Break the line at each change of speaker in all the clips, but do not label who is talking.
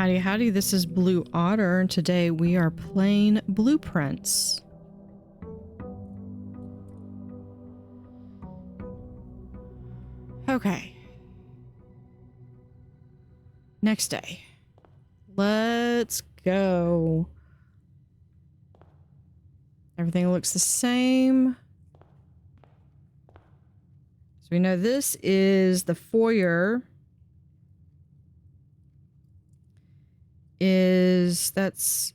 Howdy, howdy, this is Blue Otter, and today we are playing Blueprints. Okay. Next day. Let's go. Everything looks the same. So we know this is the foyer. That's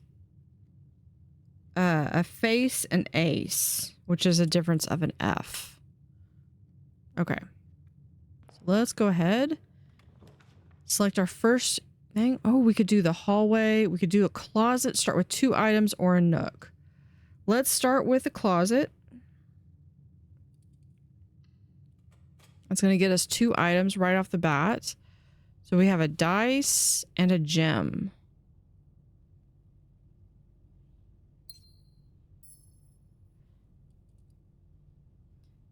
a face and ace, which is a difference of an F. Okay. So let's go ahead. Select our first thing. Oh, we could do the hallway. We could do a closet. Start with 2 items or a nook. Let's start with the closet. That's going to get us 2 items right off the bat. So we have a dice and a gem.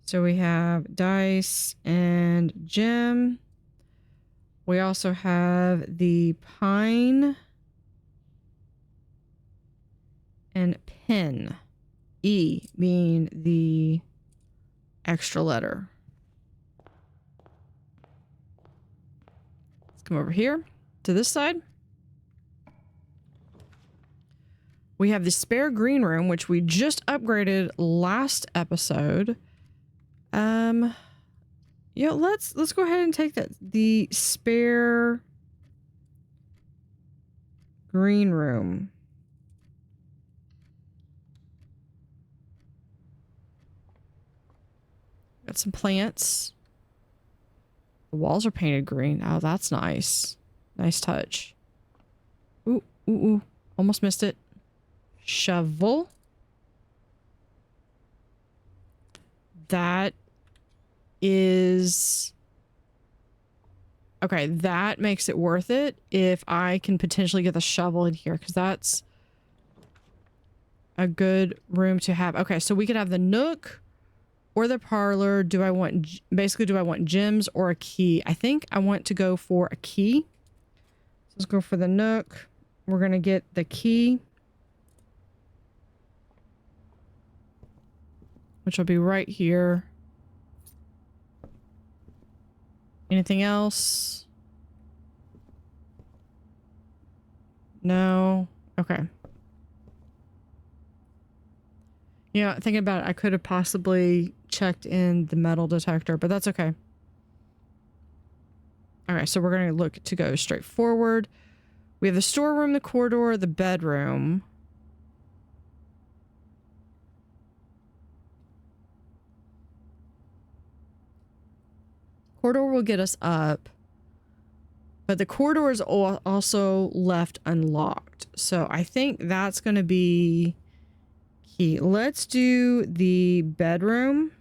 So we have dice and gem. We also have the pine and pen. E being the extra letter. Let's come over here to this side. We have the spare green room, which we just upgraded last episode. Yeah, let's go ahead and take that. The spare green room. Got some plants. The walls are painted green. Oh, that's nice. Nice touch. Ooh, ooh, ooh. Almost missed it. Shovel. That is... Okay, that makes it worth it if I can potentially get the shovel in here, because that's a good room to have. Okay, so we could have the nook or the parlor. Do I want gems or a key? I think I want to go for a key. So let's go for the nook. We're going to get the key, which will be right here. Anything else? No. Okay. Yeah, thinking about it, I could have possibly checked in the metal detector, but that's okay. Alright, so we're going to look to go straight forward. We have the storeroom, the corridor, the bedroom. Corridor will get us up, but the corridor is also left unlocked. So I think that's going to be key. Let's do the bedroom.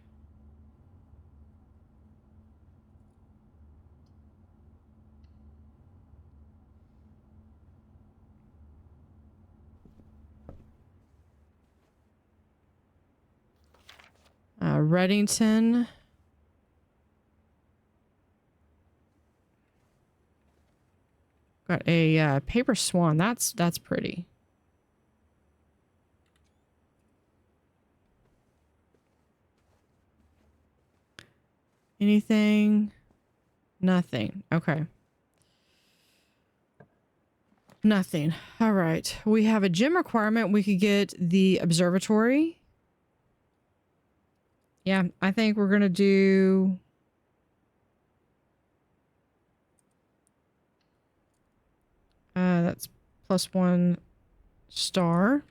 Redington. Got a paper swan. That's pretty. Anything? Nothing. Okay. Nothing. All right. We have a gym requirement. We could get the observatory. Yeah, I think we're going to do... that's +1 star.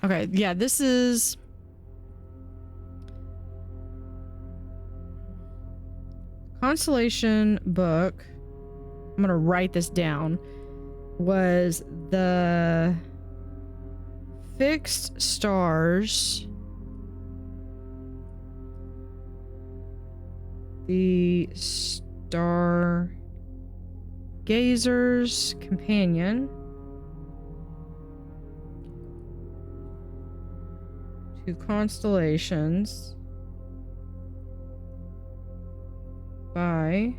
Okay, yeah, this is... Constellation book. I'm going to write this down. Was the fixed stars... The Stargazer's Companion to Constellations by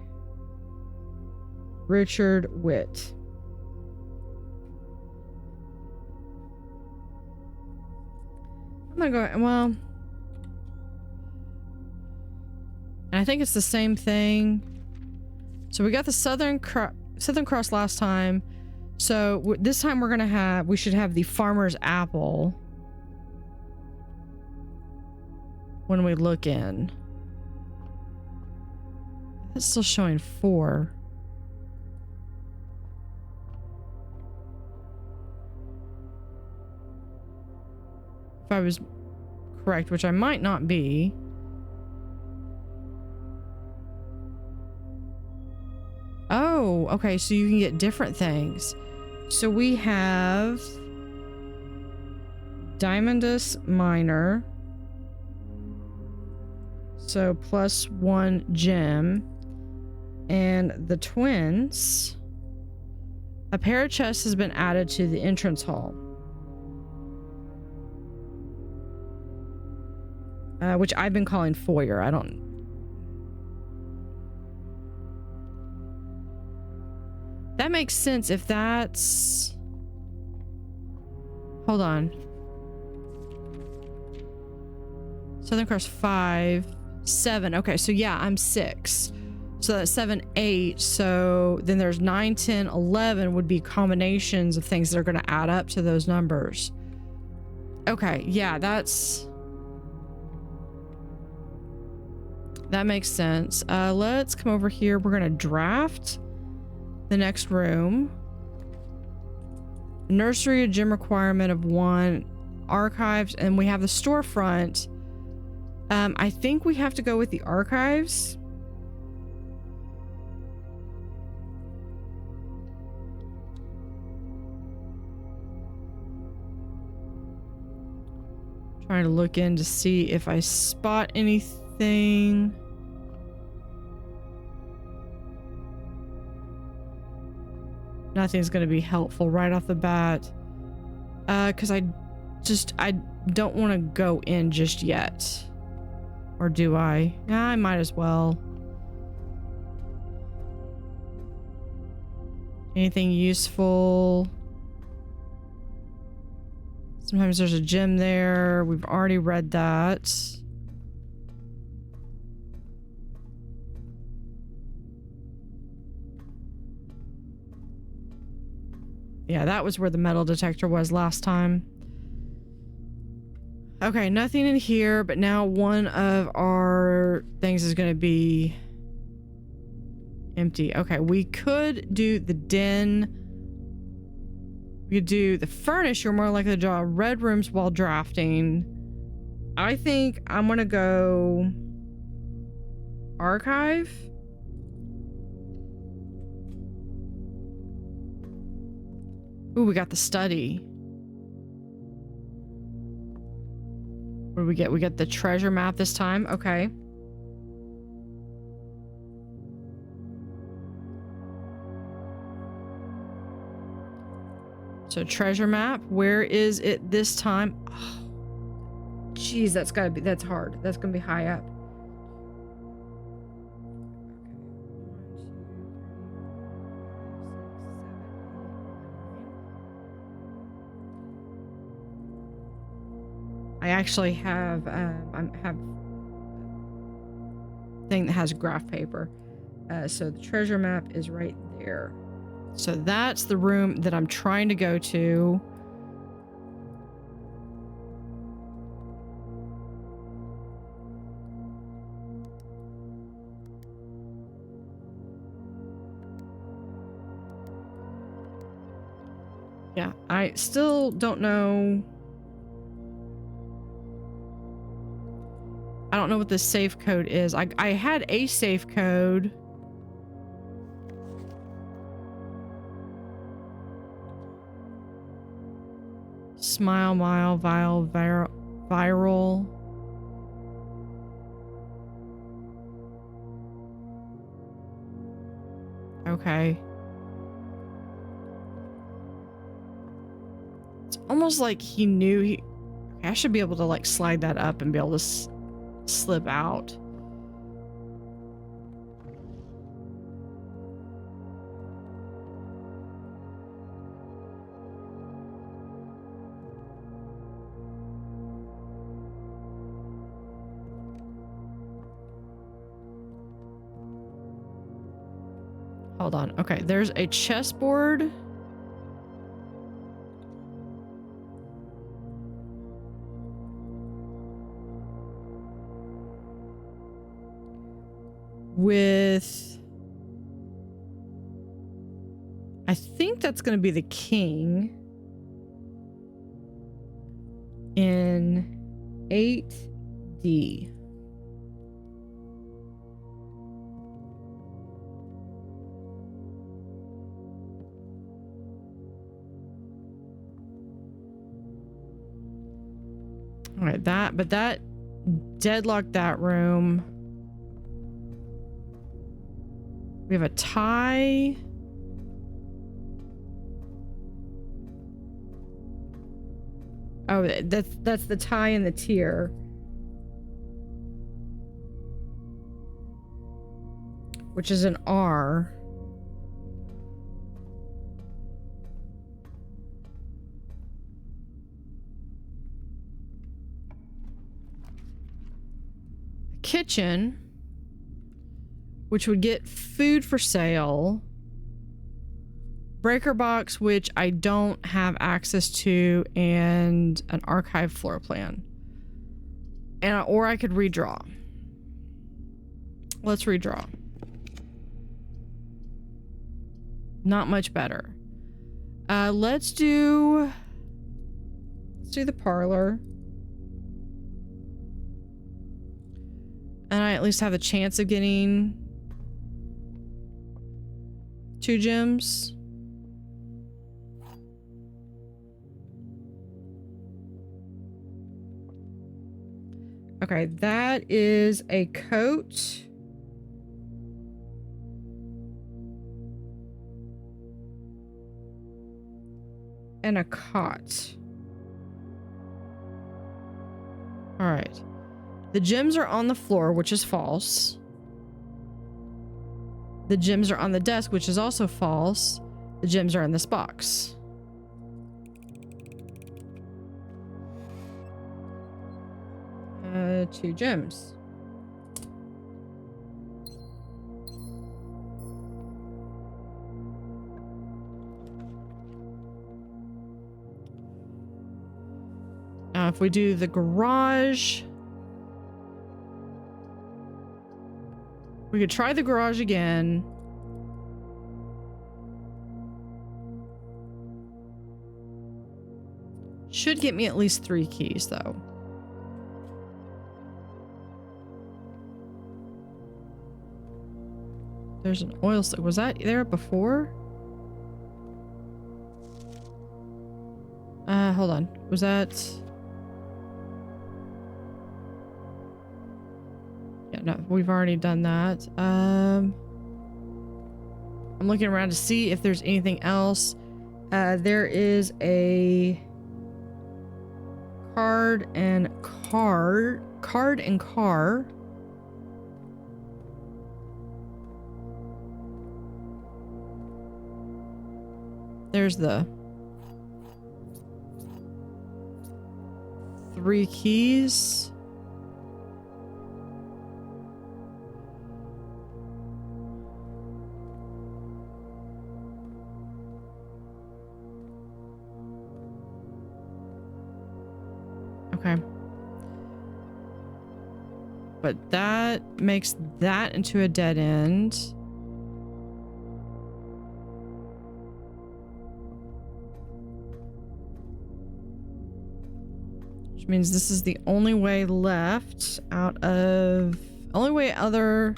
Richard Witt. I'm gonna go, well, and I think it's the same thing. So we got the Southern Cross last time. So this time we should have the Farmer's Apple when we look in. It's still showing 4. If I was correct, which I might not be. Oh, okay, so you can get different things. So we have Diamondus Minor. So +1 gem. And the twins. A pair of chests has been added to the entrance hall. Which I've been calling foyer. I don't... That makes sense if that's... Hold on. Southern Cross 5, 7. Okay, so yeah, I'm 6. So that's 7, 8. So then there's 9, 10, 11 would be combinations of things that are going to add up to those numbers. Okay, yeah, that makes sense. Let's come over here. We're going to draft the next room. Nursery, a gym requirement of 1. Archives, and we have the storefront. I think we have to go with the archives. Trying to look in to see if I spot anything. Nothing's going to be helpful right off the bat. Because I don't want to go in just yet. Or do I? Yeah, I might as well. Anything useful? Sometimes there's a gym there. We've already read that. Yeah, that was where the metal detector was last time. Okay, nothing in here, but now one of our things is going to be empty. Okay, we could do the den. We could do the furnish. You're more likely to draw red rooms while drafting. I think I'm going to go archive. Ooh, we got the study. What do we get? We get the treasure map this time. Okay. So treasure map, where is it this time? Oh, geez, that's hard. That's gonna be high up. I actually have thing that has graph paper. So the treasure map is right there. So that's the room that I'm trying to go to. Yeah, I still don't know. I don't know what the safe code is. I had a safe code. Smile, mile, viral. Okay. It's almost like he knew okay, I should be able to like slide that up and be able to slip out. Hold on. Okay, there's a chessboard. With... I think that's going to be the king. In 8D. All right, but that deadlocked that room. We have a tie. Oh, that's the tie and the tier. Which is an R. Kitchen, which would get food for sale. Breaker box, which I don't have access to, and an archive floor plan. Or I could redraw. Let's redraw. Not much better. Let's do the parlor. And I at least have a chance of getting 2 gems. Okay, that is a coat. And a cot. All right. The gems are on the floor, which is false. The gems are on the desk, which is also false. The gems are in this box. Two gems. Now, if we do the garage, we could try the garage again. Should get me at least 3 keys, though. There's an oil slick. Was that there before? Hold on. Was that... Yeah, no, we've already done that. I'm looking around to see if there's anything else. There is a card and car. There's the 3 keys. Okay. But that makes that into a dead end. Which means this is the only way left out of... Only way other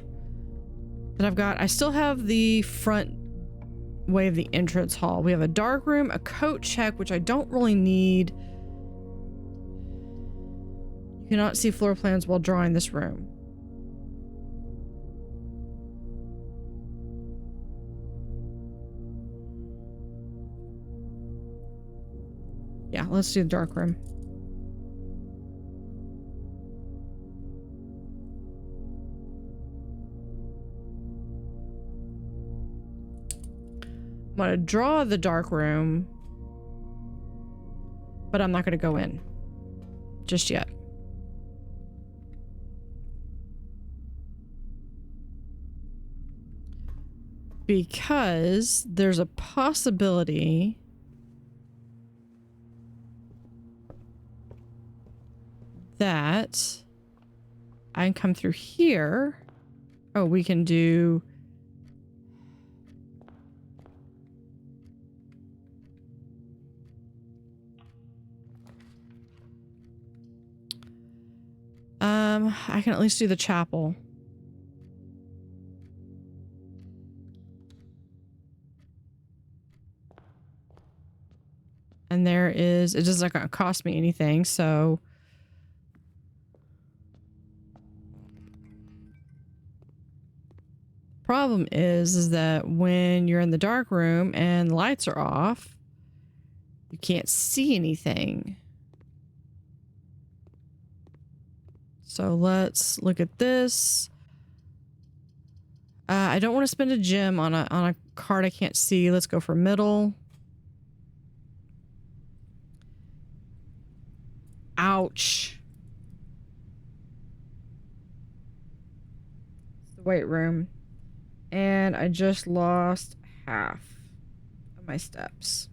that I've got. I still have the front way of the entrance hall. We have a dark room, a coat check, which I don't really need. You cannot see floor plans while drawing this room. Yeah, let's do the dark room. I'm gonna draw the dark room, but I'm not gonna go in just yet. because there's a possibility that I can come through here. Oh, we can do... I can at least do the chapel. And there is... It doesn't gonna cost me anything, so... Problem is that when you're in the dark room and the lights are off, you can't see anything. So let's look at this. I don't want to spend a gem on a card I can't see. Let's go for middle. Ouch. It's the weight room. And I just lost half of my steps.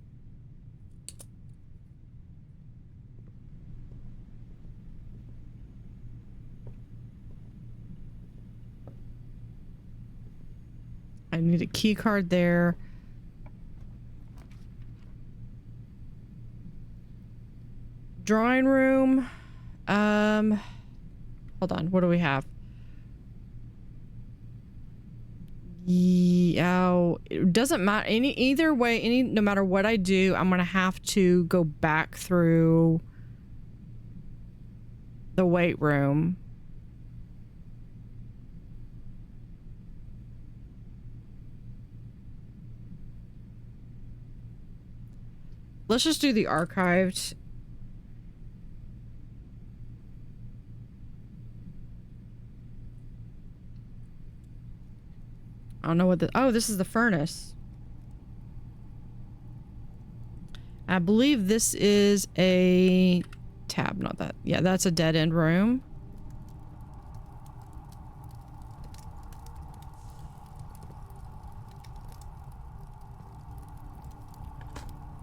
I need a key card there. Drawing room. Hold on. What do we have? Yeah, it doesn't matter. Either way, no matter what I do, I'm gonna have to go back through the weight room. Let's just do the archived. I don't know what the... Oh, this is the furnace. I believe this is a tab, not that. Yeah, that's a dead end room.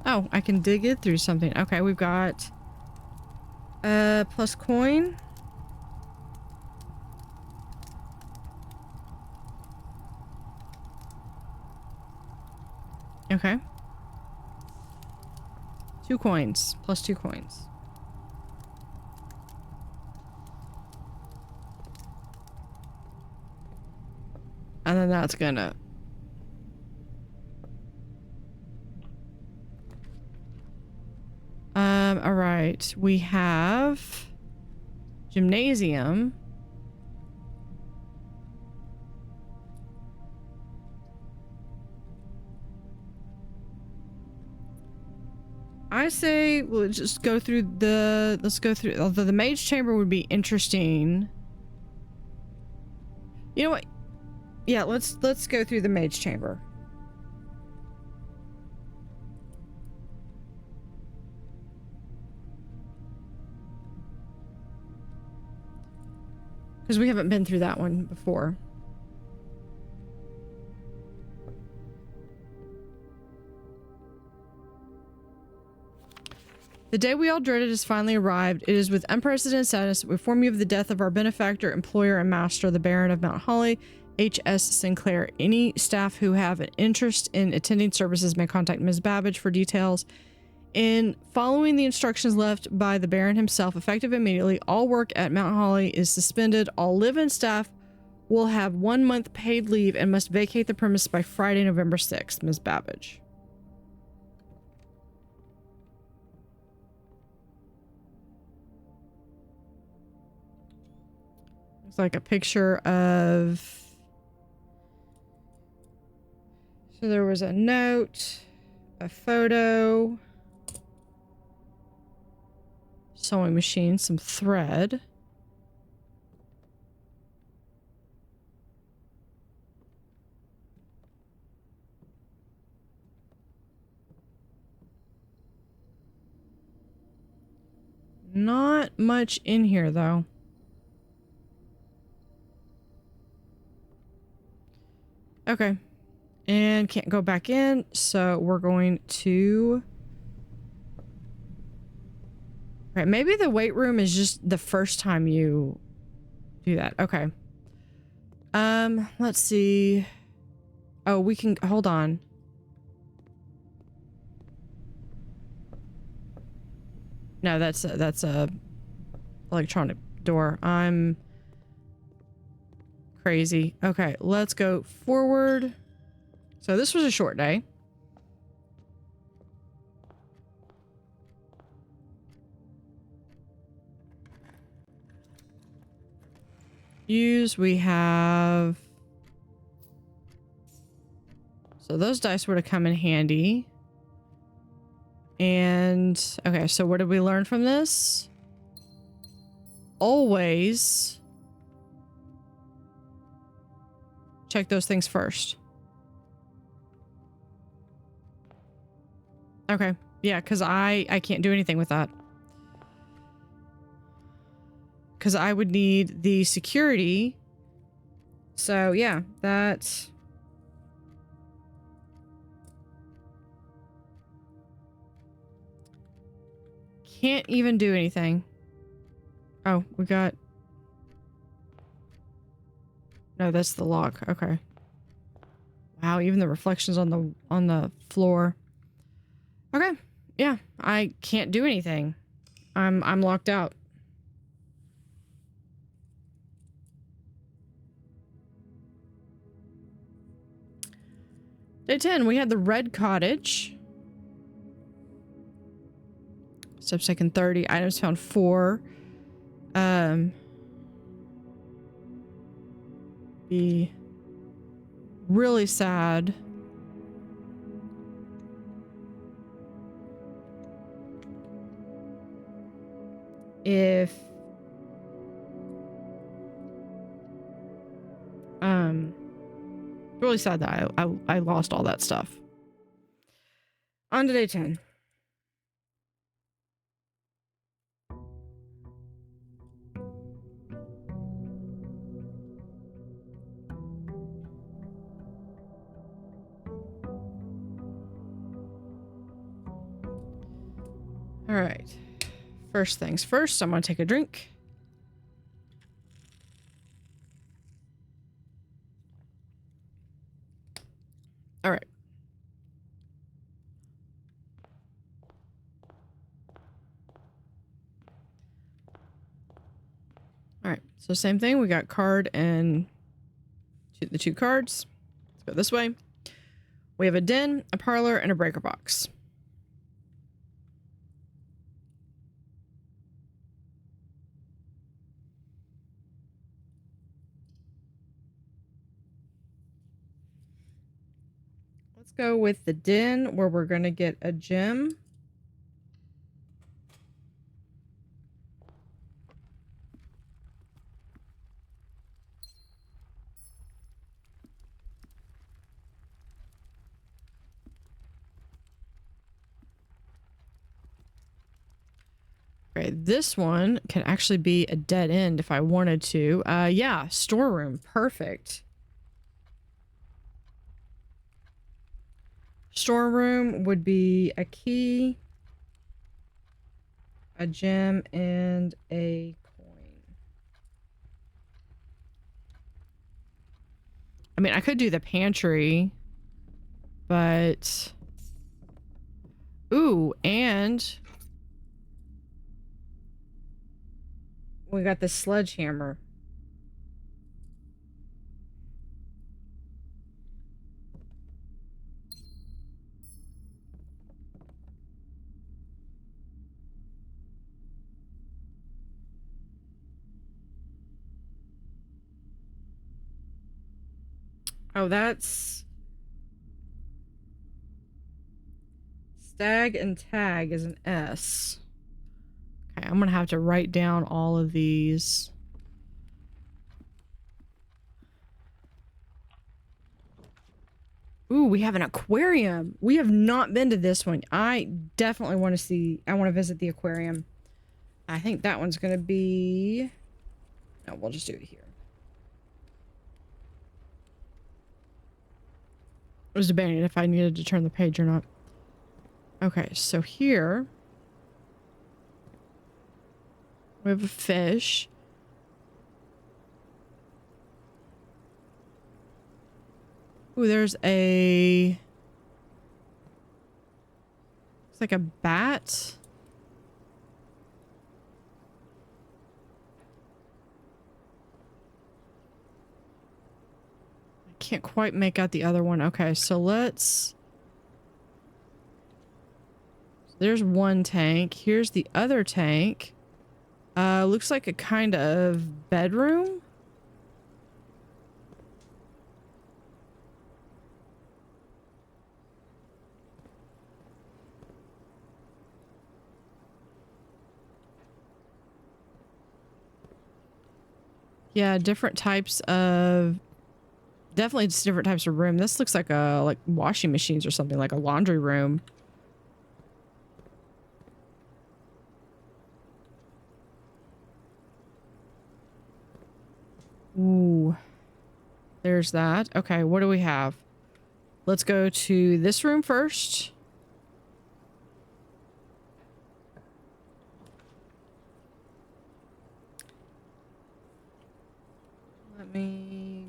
Oh, I can dig it through something. Okay, we've got plus coin. Okay. 2 coins. Plus 2 coins. And then that's gonna... Alright. We have... Gymnasium. I say we'll just go through the... Let's go through... Although the mage chamber would be interesting. You know what? Yeah, let's go through the mage chamber. Because we haven't been through that one before. The day we all dreaded has finally arrived. It is with unprecedented sadness that we inform you of the death of our benefactor, employer, and master, the Baron of Mount Holly, H.S. Sinclair. Any staff who have an interest in attending services may contact Ms. Babbage for details. In following the instructions left by the Baron himself, effective immediately, all work at Mount Holly is suspended. All live-in staff will have 1 month paid leave and must vacate the premise by Friday, November 6th. Ms. Babbage. It's like a picture of... So there was a note, a photo, sewing machine, some thread. Not much in here though. Okay. And can't go back in, so we're going to... Right, maybe the weight room is just the first time you do that. Okay. Let's see. Oh, we can... Hold on. No, that's a electronic door. I'm crazy. Okay, let's go forward. So this was a short day. Use, we have... So those dice would have come in handy. And, okay, so what did we learn from this? Always check those things first. Okay, yeah, because I can't do anything with that. Because I would need the security. So, yeah, that... Can't even do anything. Oh, we got... No, that's the lock. Okay. Wow, even the reflections on the floor. Okay. Yeah, I can't do anything. I'm locked out. Day 10, we had the red cottage. Steps taken 30. Items found 4. Be really sad. If really sad that I lost all that stuff. On to day 10. All right. First things first, I'm gonna take a drink. All right. All right. So same thing. We got card and the 2 cards. Let's go this way. We have a den, a parlor, and a breaker box. Let's go with the den, where we're gonna get a gem. Okay, this one can actually be a dead end if I wanted to. Yeah, storeroom. Perfect. Storeroom would be a key, a gem, and a coin. I mean, I could do the pantry, but... Ooh, and... we got the sledgehammer. Oh, that's... Stag and tag is an S. Okay, I'm gonna have to write down all of these. Ooh, we have an aquarium. We have not been to this one. I definitely want to see... I want to visit the aquarium. I think that one's gonna be... No, we'll just do it here. I was debating if I needed to turn the page or not. Okay, so here we have a fish. Ooh, there's a... It's like a bat. I can't quite make out the other one. Okay, so let's... There's one tank. Here's the other tank. Looks like a kind of bedroom. Yeah, different types of... Definitely just different types of room. This looks like a like washing machines or something, like a laundry room. Ooh. There's that. Okay, what do we have? Let's go to this room first. Let me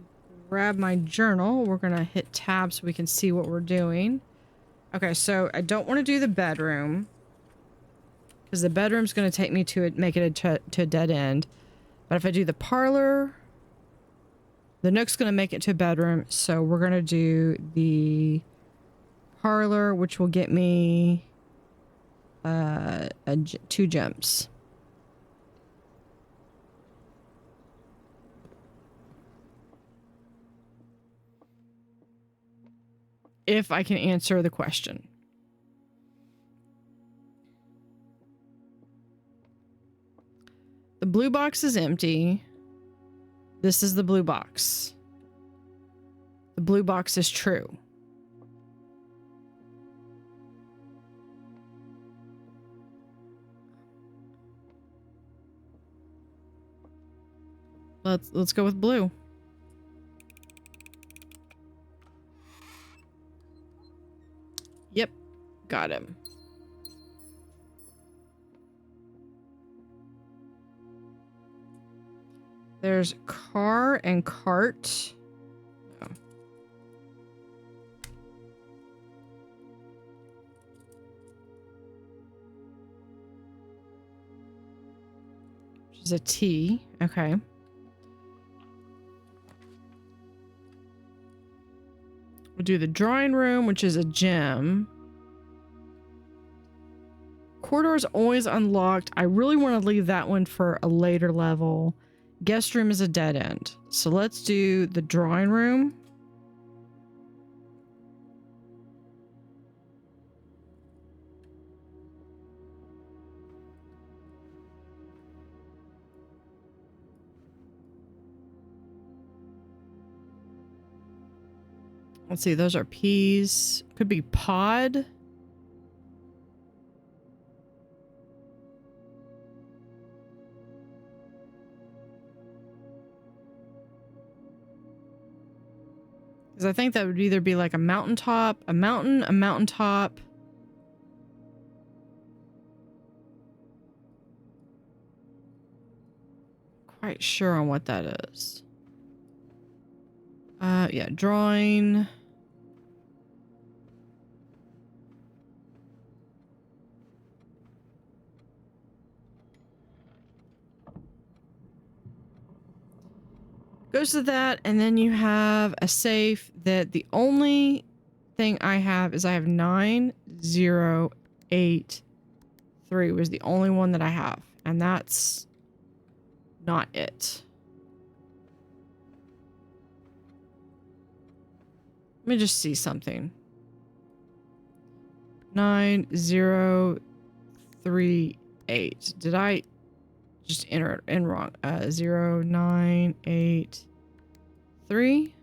grab my journal. We're gonna hit tab so we can see what we're doing. Okay, so I don't want to do the bedroom because the bedroom's gonna take me to it, make it to a dead end. But if I do the parlor, the nook's gonna make it to a bedroom. So we're gonna do the parlor, which will get me 2 gems. If I can answer the question. The blue box is empty. This is the blue box. The blue box is true. Let's go with blue. Yep, got him. There's car and cart. Oh. Which is a T. Okay. We'll do the drawing room, which is a gem. Corridor is always unlocked. I really want to leave that one for a later level. Guest room is a dead end. So let's do the drawing room. Let's see, those are peas. Could be pod. Because I think that would either be like a mountaintop, a mountaintop. Quite sure on what that is. Yeah, drawing. Goes to that, and then you have a safe that the only thing I have is I have 9083 was the only one that I have, and that's not it. Let me just see something. 9038. Did I just enter it in wrong? 0983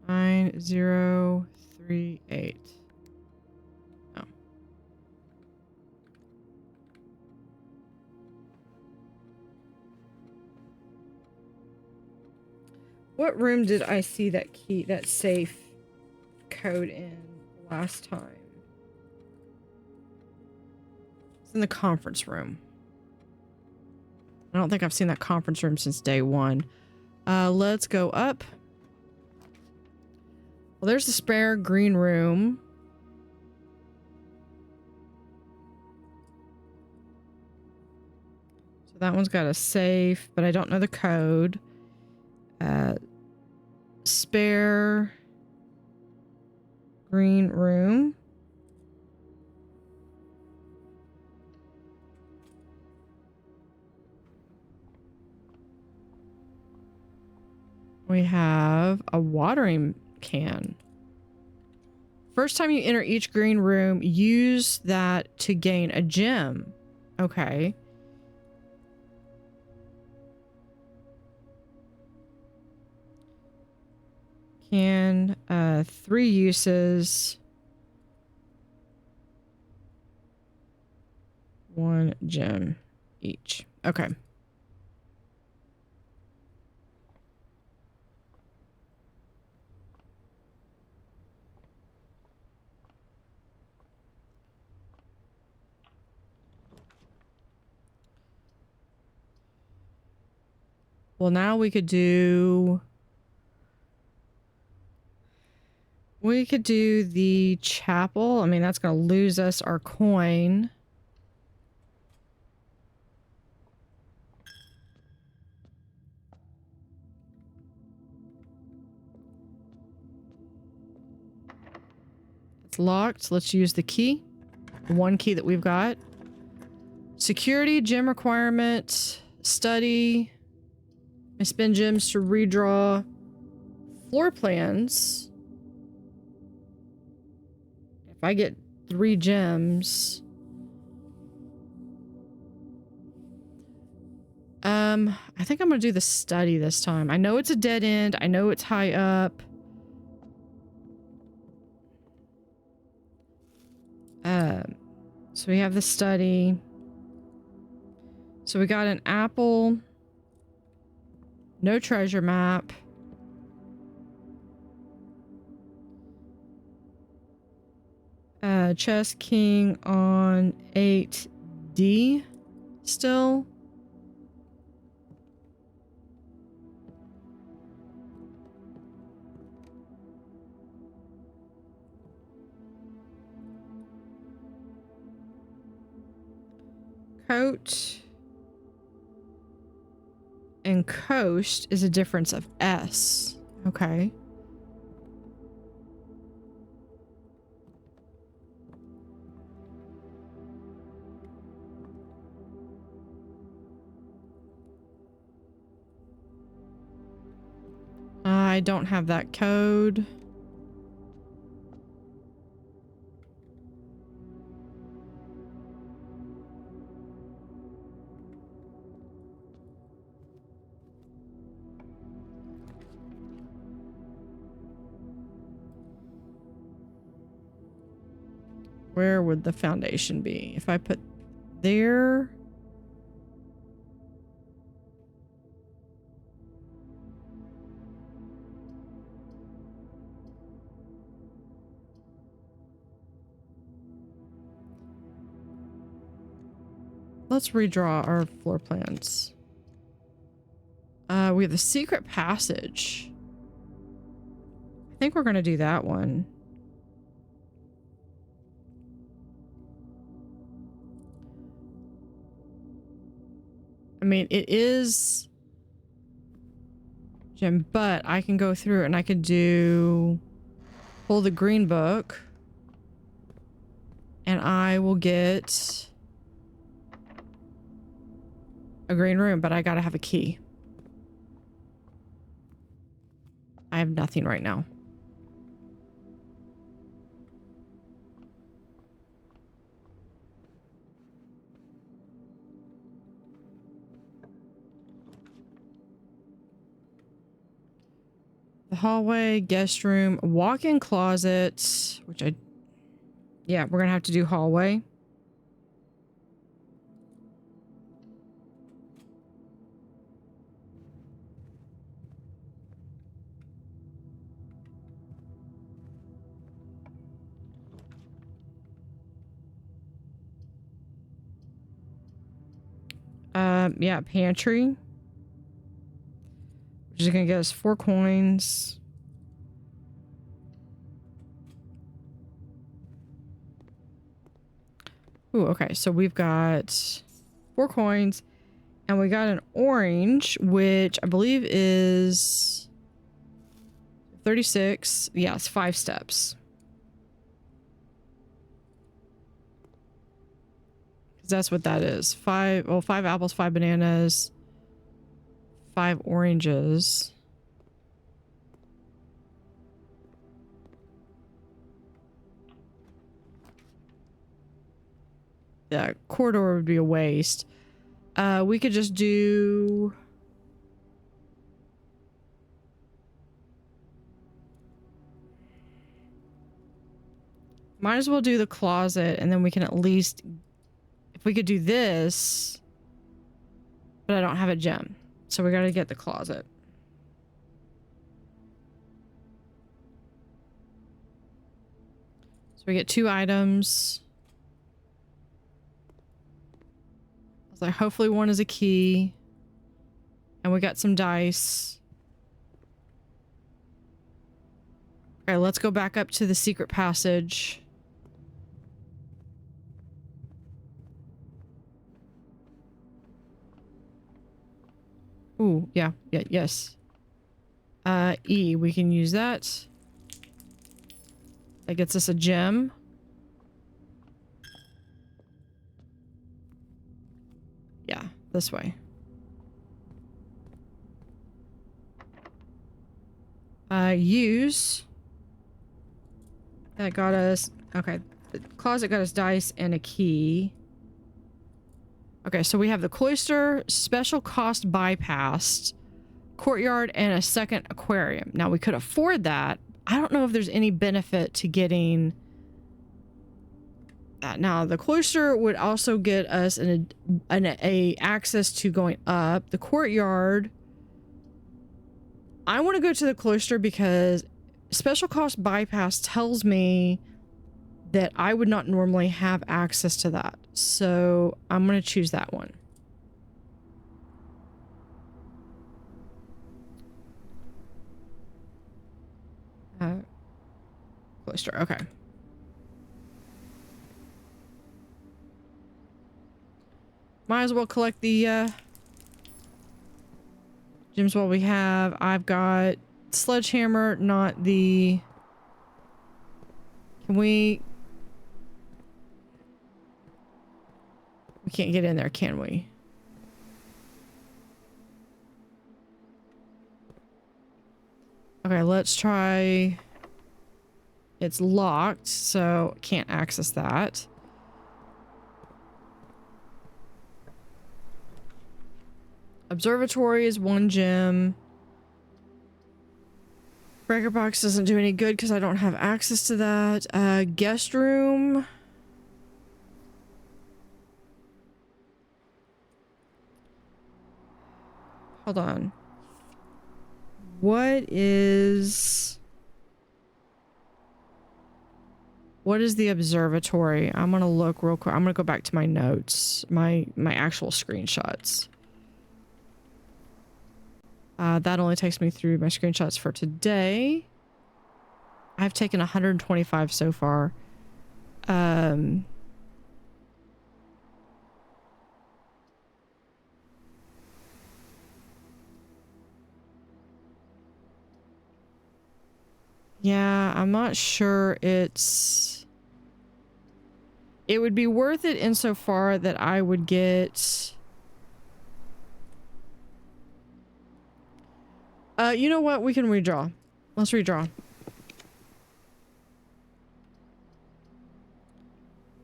9038. Oh. What room did I see that key, that safe code in last time? It's in the conference room. I don't think I've seen that conference room since day one. Let's go up. Well, there's the spare green room. So that one's got a safe, but I don't know the code. Spare green room. We have a watering can. First time you enter each green room, use that to gain a gem. Okay. Can, 3 uses. 1 gem each. Okay. Well, now we could do the chapel. I mean, that's going to lose us our coin. It's locked. Let's use the key. The 1 key that we've got. Security, gem requirement, study. I spend gems to redraw floor plans. If I get 3 gems. I think I'm gonna do the study this time. I know it's a dead end. I know it's high up. So we have the study. So we got an apple. No treasure map. Chess king on 8D still. Coat and coast is a difference of S. Okay. I don't have that code. Where would the foundation be? If I put there. Let's redraw our floor plans. We have the secret passage. I think we're going to do that one. I mean, it is gem, but I can go through it and I could pull the green book and I will get a green room, but I gotta have a key. I have nothing right now. The hallway, guest room, walk-in closet, which yeah, we're gonna have to do hallway. Yeah, pantry. Which is gonna get us 4 coins. Ooh, okay, so we've got 4 coins, and we got an orange, which I believe is 36. Yes, 5 steps. Because that's what that is. 5 apples, 5 bananas, 5 oranges. Yeah, corridor would be a waste. We could just do... Might as well do the closet, and then we can at least... If we could do this... But I don't have a gem. So we gotta get the closet. So we get 2 items. I was like, hopefully one is a key. And we got some dice. Okay, let's go back up to the secret passage. Ooh, yeah, yes. E, we can use that. That gets us a gem. Yeah, this way. Use. That got us... Okay, the closet got us dice and a key. Okay, so we have the cloister, special cost bypassed, courtyard, and a second aquarium. Now, we could afford that. I don't know if there's any benefit to getting that. Now, the cloister would also get us an access to going up. The courtyard, I want to go to the cloister because special cost bypass tells me that I would not normally have access to that. So I'm going to choose that one. Cloister, okay. Might as well collect the gems while we have. I've got sledgehammer, not the... Can we... We can't get in there, can we? Okay, let's try... It's locked, so can't access that. Observatory is 1 gem. Breaker box doesn't do any good because I don't have access to that. Guest room. Hold on. What is the observatory? I'm gonna look real quick. I'm gonna go back to my notes, my actual screenshots. That only takes me through my screenshots for today. I've taken 125 so far. Yeah, I'm not sure it's... It would be worth it insofar that I would get... you know what? We can redraw. Let's redraw.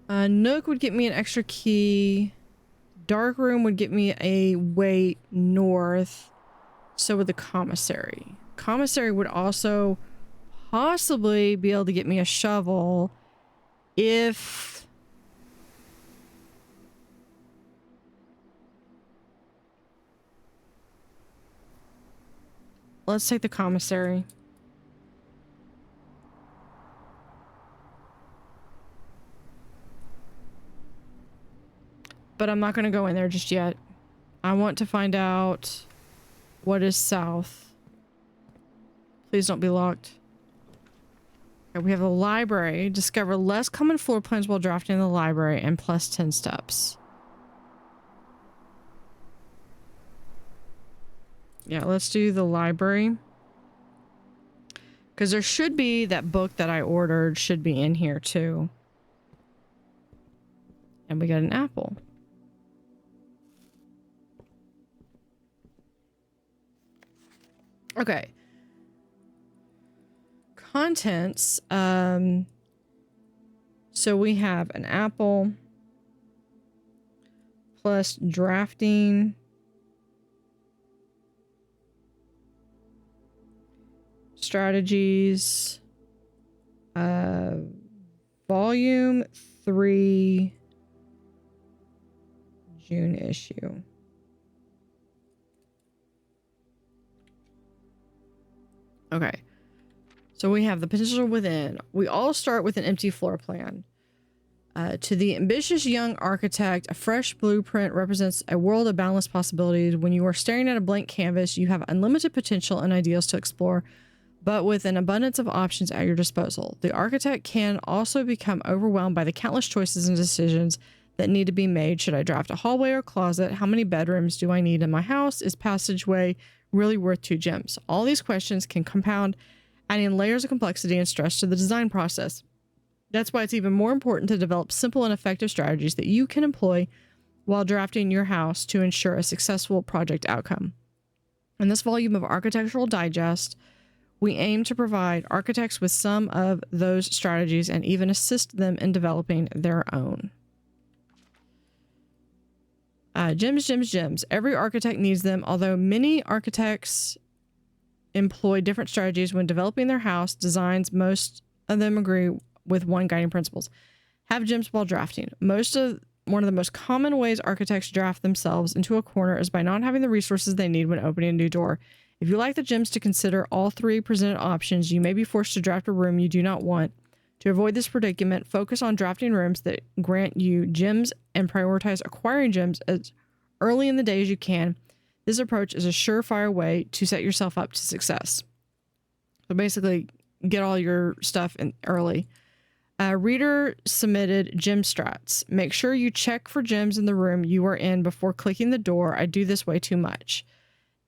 Nook would get me an extra key. Dark room would get me a way north. So would the commissary. Commissary would also possibly be able to get me a shovel if... Let's take the commissary. But I'm not going to go in there just yet. I want to find out what is south. Please don't be locked. Okay, we have a library. Discover less common floor plans while drafting in the library and plus 10 steps. Yeah, let's do the library. Because there should be that book that I ordered should be in here too. And we got an apple. Okay. Contents. So we have an apple plus drafting. Strategies. Volume 3 June issue. Okay. So we have the potential within. We all start with an empty floor plan. To the ambitious young architect, a fresh blueprint represents a world of boundless possibilities. When you are staring at a blank canvas, you have unlimited potential and ideals to explore, but with an abundance of options at your disposal. The architect can also become overwhelmed by the countless choices and decisions that need to be made. Should I draft a hallway or closet? How many bedrooms do I need in my house? Is passageway really worth 2 gems? All these questions can compound, adding layers of complexity and stress to the design process. That's why it's even more important to develop simple and effective strategies that you can employ while drafting your house to ensure a successful project outcome. In this volume of Architectural Digest, we aim to provide architects with some of those strategies and even assist them in developing their own. Gems. Every architect needs them, although many architects employ different strategies when developing their house designs. Most of them agree with one guiding principles: have gems while drafting. One of the most common ways architects draft themselves into a corner is by not having the resources they need when opening a new door. If you like the gems to consider all 3 presented options, you may be forced to draft a room you do not want. To avoid this predicament, focus on drafting rooms that grant you gems and prioritize acquiring gems as early in the day as you can. This approach is a surefire way to set yourself up to success. So basically, get all your stuff in early. Reader submitted gem strats. Make sure you check for gems in the room you are in before clicking the door. I do this way too much.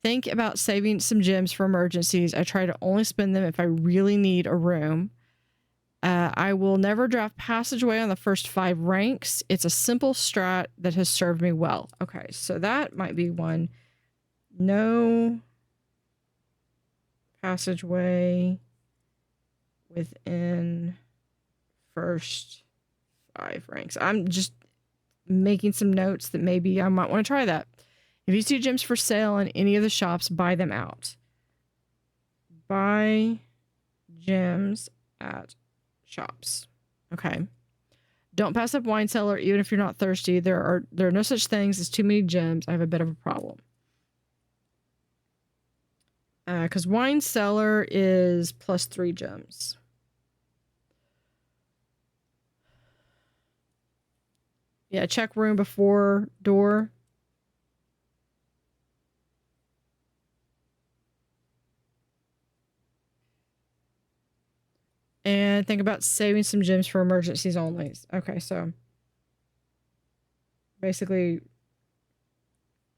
Think about saving some gems for emergencies. I try to only spend them if I really need a room. I will never draft passageway on the first 5 ranks. It's a simple strat that has served me well. Okay, so that might be one. No passageway within first 5 ranks. I'm just making some notes that maybe I might want to try that. If you see gems for sale in any of the shops, buy them out. Buy gems at shops. Okay. Don't pass up wine cellar even if you're not thirsty. There are no such things as too many gems. I have a bit of a problem. Because wine cellar is plus 3 gems. Yeah, check room before door. And think about saving some gems for emergencies only. Okay, so basically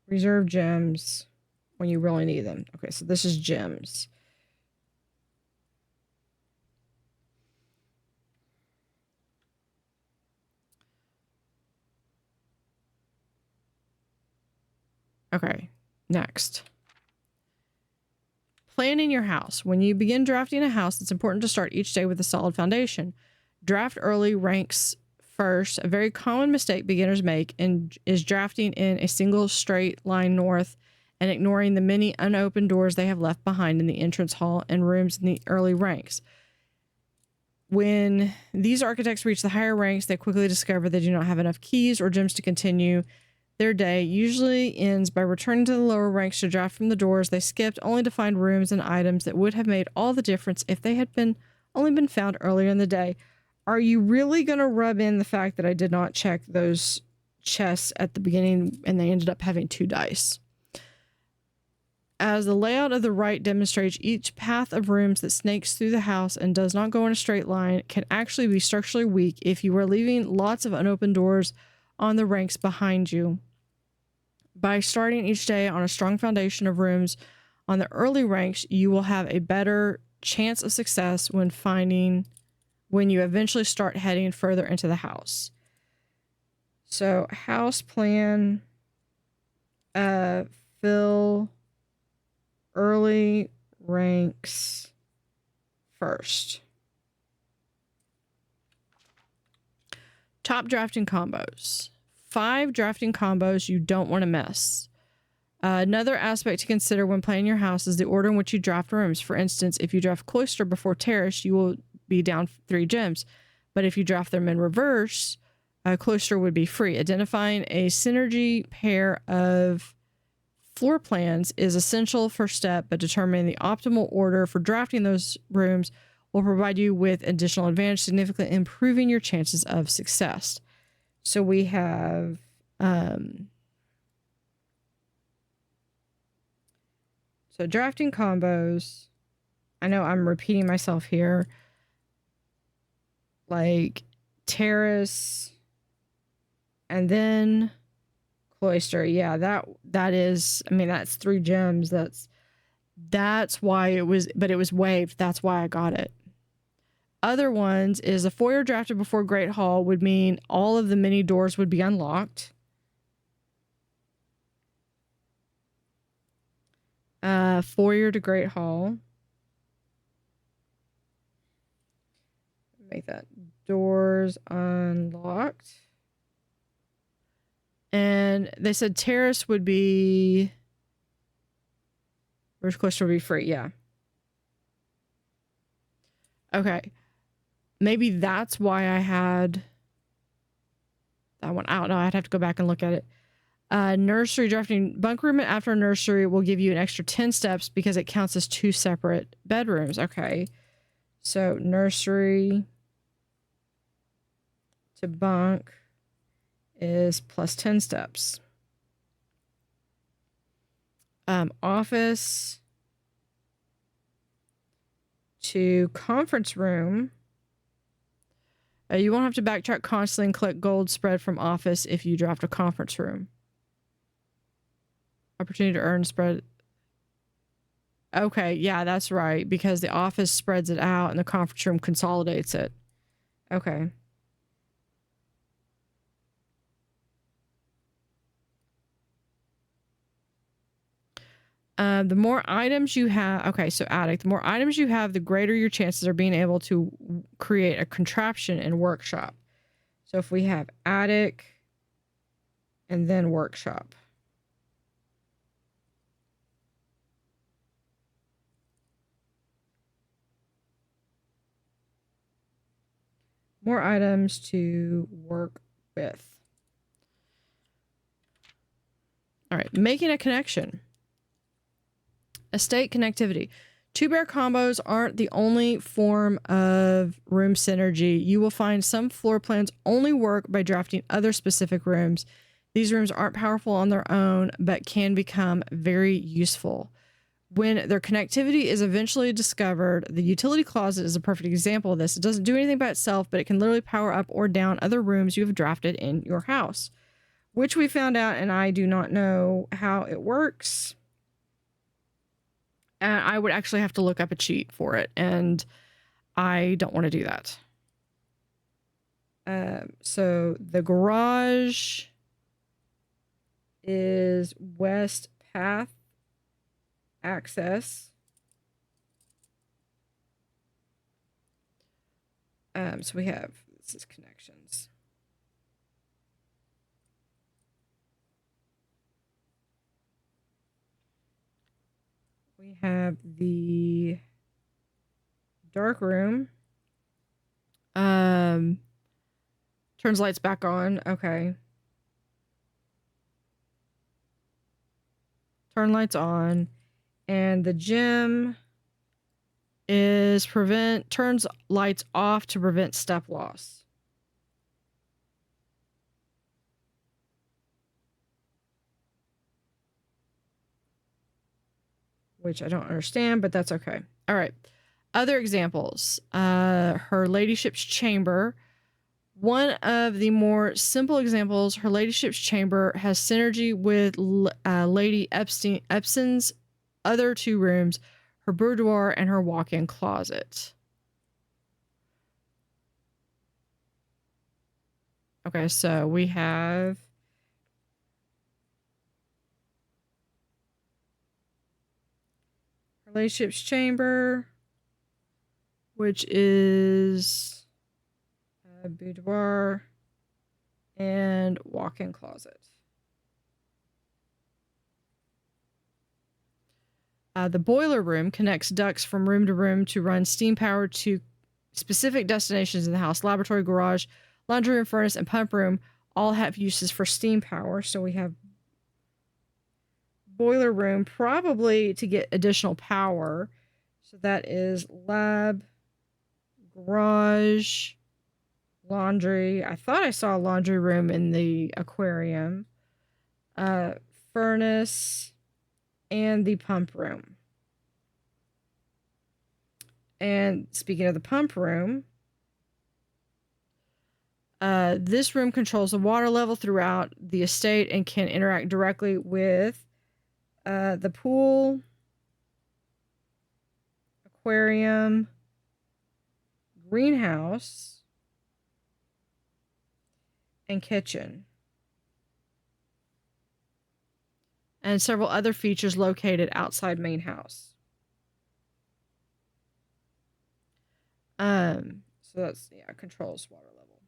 reserve gems when you really need them. Okay, so this is gems. Okay, next. Planning your house. When you begin drafting a house, it's important to start each day with a solid foundation. Draft early ranks first. A very common mistake beginners make is drafting in a single straight line north and ignoring the many unopened doors they have left behind in the entrance hall and rooms in the early ranks. When these architects reach the higher ranks, they quickly discover they do not have enough keys or gems to continue. Their day usually ends by returning to the lower ranks to draft from the doors they skipped, only to find rooms and items that would have made all the difference if they had only been found earlier in the day. Are you really going to rub in the fact that I did not check those chests at the beginning, and they ended up having 2 dice. As the layout of the right demonstrates, each path of rooms that snakes through the house and does not go in a straight line can actually be structurally weak if you are leaving lots of unopened doors on the ranks behind you. By starting each day on a strong foundation of rooms on the early ranks, you will have a better chance of success when you eventually start heading further into the house. So, house plan, fill early ranks first. Top drafting combos. 5 drafting combos you don't want to miss. Another aspect to consider when planning your house is the order in which you draft rooms. For instance, if you draft Cloister before Terrace, you will be down 3 gems. But if you draft them in reverse, Cloister would be free. Identifying a synergy pair of floor plans is essential first step, but determining the optimal order for drafting those rooms will provide you with additional advantage, significantly improving your chances of success. So we have so drafting combos. I know I'm repeating myself here. Like Terrace and then Cloister. Yeah, that is, I mean, that's 3 gems. That's why it was, but it was waived. That's why I got it. Other ones is a foyer drafted before Great Hall would mean all of the mini doors would be unlocked. Foyer to Great Hall. Make that doors unlocked. And they said Terrace would be... Where's Cloister would be free, yeah. Okay. Maybe that's why I had that one. I don't know. I'd have to go back and look at it. Nursery drafting. Bunk room after nursery will give you an extra 10 steps because it counts as 2 separate bedrooms. Okay. So nursery to bunk is plus 10 steps. Office to conference room. You won't have to backtrack constantly and collect gold spread from office if you draft a conference room. Opportunity to earn spread. Okay, yeah, that's right. Because the office spreads it out and the conference room consolidates it. Okay. The more items you have... Okay, so attic. The more items you have, the greater your chances are being able to create a contraption in workshop. So if we have attic and then workshop. More items to work with. All right, making a connection. Estate connectivity. 2-bear combos aren't the only form of room synergy. You will find some floor plans only work by drafting other specific rooms. These rooms aren't powerful on their own, but can become very useful. When their connectivity is eventually discovered, the utility closet is a perfect example of this. It doesn't do anything by itself, but it can literally power up or down other rooms you have drafted in your house, which we found out, and I do not know how it works. And I would actually have to look up a cheat for it, and I don't want to do that. So the garage is west path access. So we have, this is connections. We have the dark room. Turns lights back on. Okay. Turn lights on. And the gym is turns lights off to prevent step loss. which I don't understand, but that's okay. All right. Other examples. Her ladyship's chamber. One of the more simple examples, her ladyship's chamber has synergy with Lady Epson's other 2 rooms, her boudoir and her walk-in closet. Okay, so we have her ladyship's chamber, which is a boudoir and walk-in closet. The boiler room connects ducts from room to room to run steam power to specific destinations in the house. Laboratory, garage, laundry room, furnace, and pump room all have uses for steam power. So we have boiler room probably to get additional power. So that is lab, garage, laundry. I thought I saw a laundry room in the aquarium. Furnace, and the pump room. And speaking of the pump room, this room controls the water level throughout the estate and can interact directly with the pool, aquarium, greenhouse, and kitchen. And several other features located outside main house. So that's, yeah, controls water level.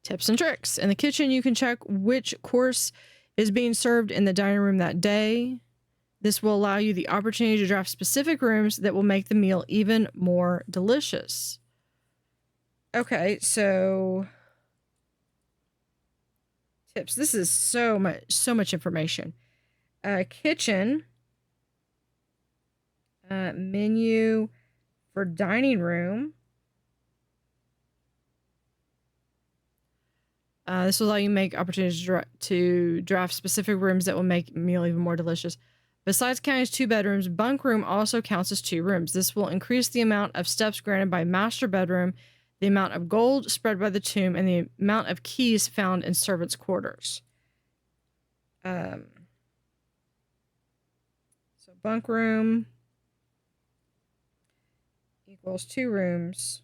Tips and tricks. In the kitchen, you can check which course is being served in the dining room that day. This will allow you the opportunity to draft specific rooms that will make the meal even more delicious. Okay, so tips. This is so much information. Kitchen, menu for dining room. This will allow you to make opportunities to draft specific rooms that will make the meal even more delicious. Besides counting as 2 bedrooms, bunk room also counts as 2 rooms. This will increase the amount of steps granted by master bedroom, the amount of gold spread by the tomb, and the amount of keys found in servants' quarters. So bunk room equals 2 rooms.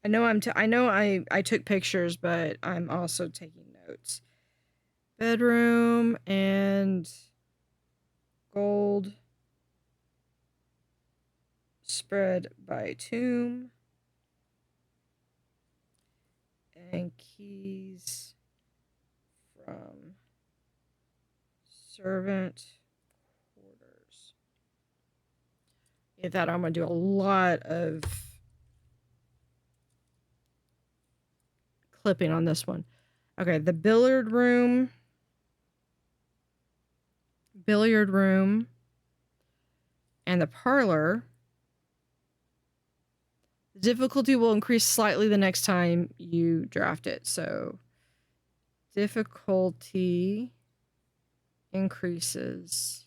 I know I took pictures, but I'm also taking notes. Bedroom and gold spread by tomb and keys from servant quarters. Yeah, that I'm gonna do a lot of clipping on this one. Okay, the billiard room, and the parlor. The difficulty will increase slightly the next time you draft it. So difficulty increases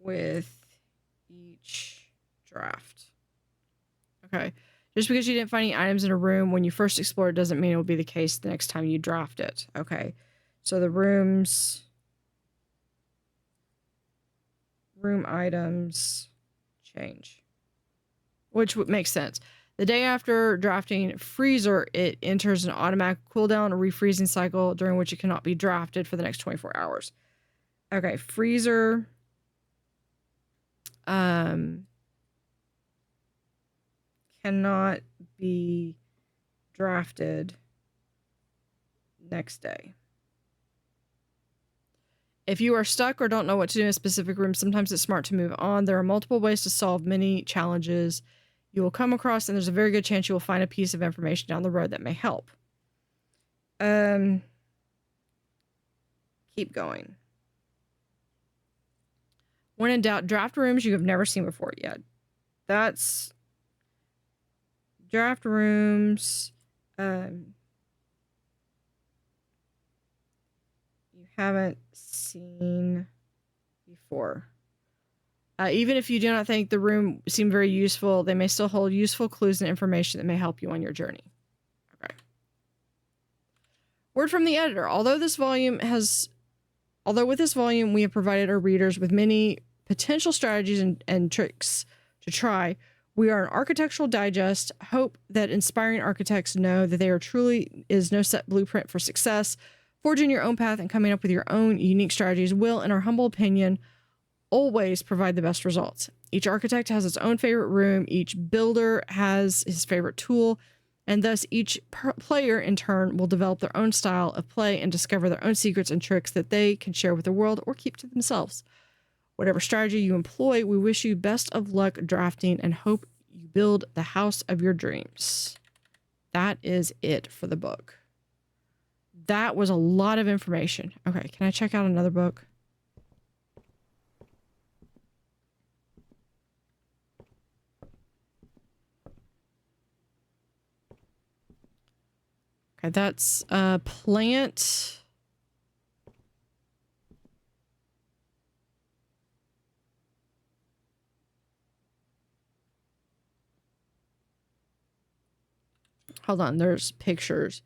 with each draft. Okay. Just because you didn't find any items in a room when you first explore it doesn't mean it will be the case the next time you draft it. Okay. So the room items change, which makes sense. The day after drafting freezer, it enters an automatic cooldown or refreezing cycle during which it cannot be drafted for the next 24 hours. Okay, freezer. Cannot be drafted next day. If you are stuck or don't know what to do in a specific room, sometimes it's smart to move on. There are multiple ways to solve many challenges you will come across, and there's a very good chance you will find a piece of information down the road that may help. Keep going. When in doubt, draft rooms you have never seen before yet. That's draft rooms. You haven't seen before. Even if you do not think the room seemed very useful, they may still hold useful clues and information that may help you on your journey. Okay. Word from the editor. Although with this volume we have provided our readers with many potential strategies and tricks to try, we are an architectural digest. Hope that inspiring architects know that there truly is no set blueprint for success. Forging your own path and coming up with your own unique strategies will, in our humble opinion, always provide the best results. Each architect has its own favorite room, each builder has his favorite tool, and thus each player in turn will develop their own style of play and discover their own secrets and tricks that they can share with the world or keep to themselves. Whatever strategy you employ, we wish you best of luck drafting and hope you build the house of your dreams. That is it for the book. That was a lot of information. Okay, can I check out another book? Okay, that's plant. Hold on, there's pictures.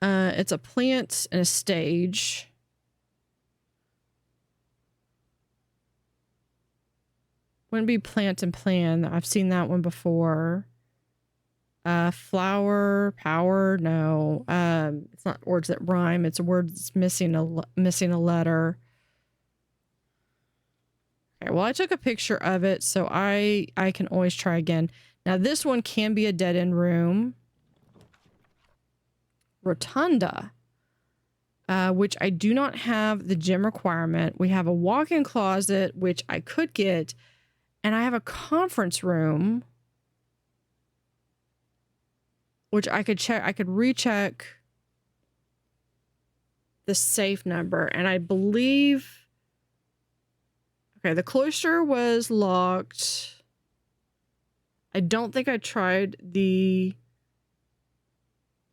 It's a plant and a stage. Wouldn't be plant and plan. I've seen that one before. Flower, power, no. It's not words that rhyme. It's a word that's missing a letter. Okay, well, I took a picture of it, so I can always try again. Now, this one can be a dead-end room. Rotunda, which I do not have the gym requirement. We have a walk-in closet, which I could get, and I have a conference room, which I could check. I could recheck the safe number, and I believe. Okay, the cloister was locked. I don't think I tried the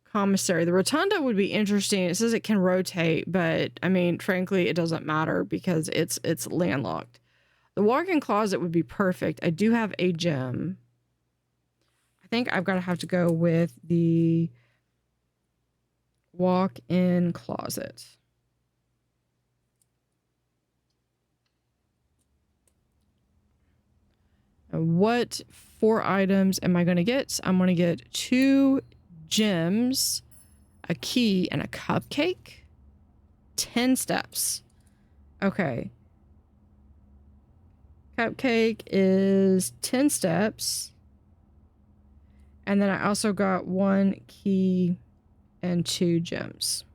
commissary. The rotunda would be interesting. It says it can rotate, but I mean, frankly, it doesn't matter because it's landlocked. The walk-in closet would be perfect. I do have a gym. I think I've got to have to go with the walk-in closet. And what 4 items am I going to get? I'm going to get 2 gems, a key, and a cupcake. 10 steps. Okay. Cupcake is 10 steps. And then I also got 1 key and 2 gems.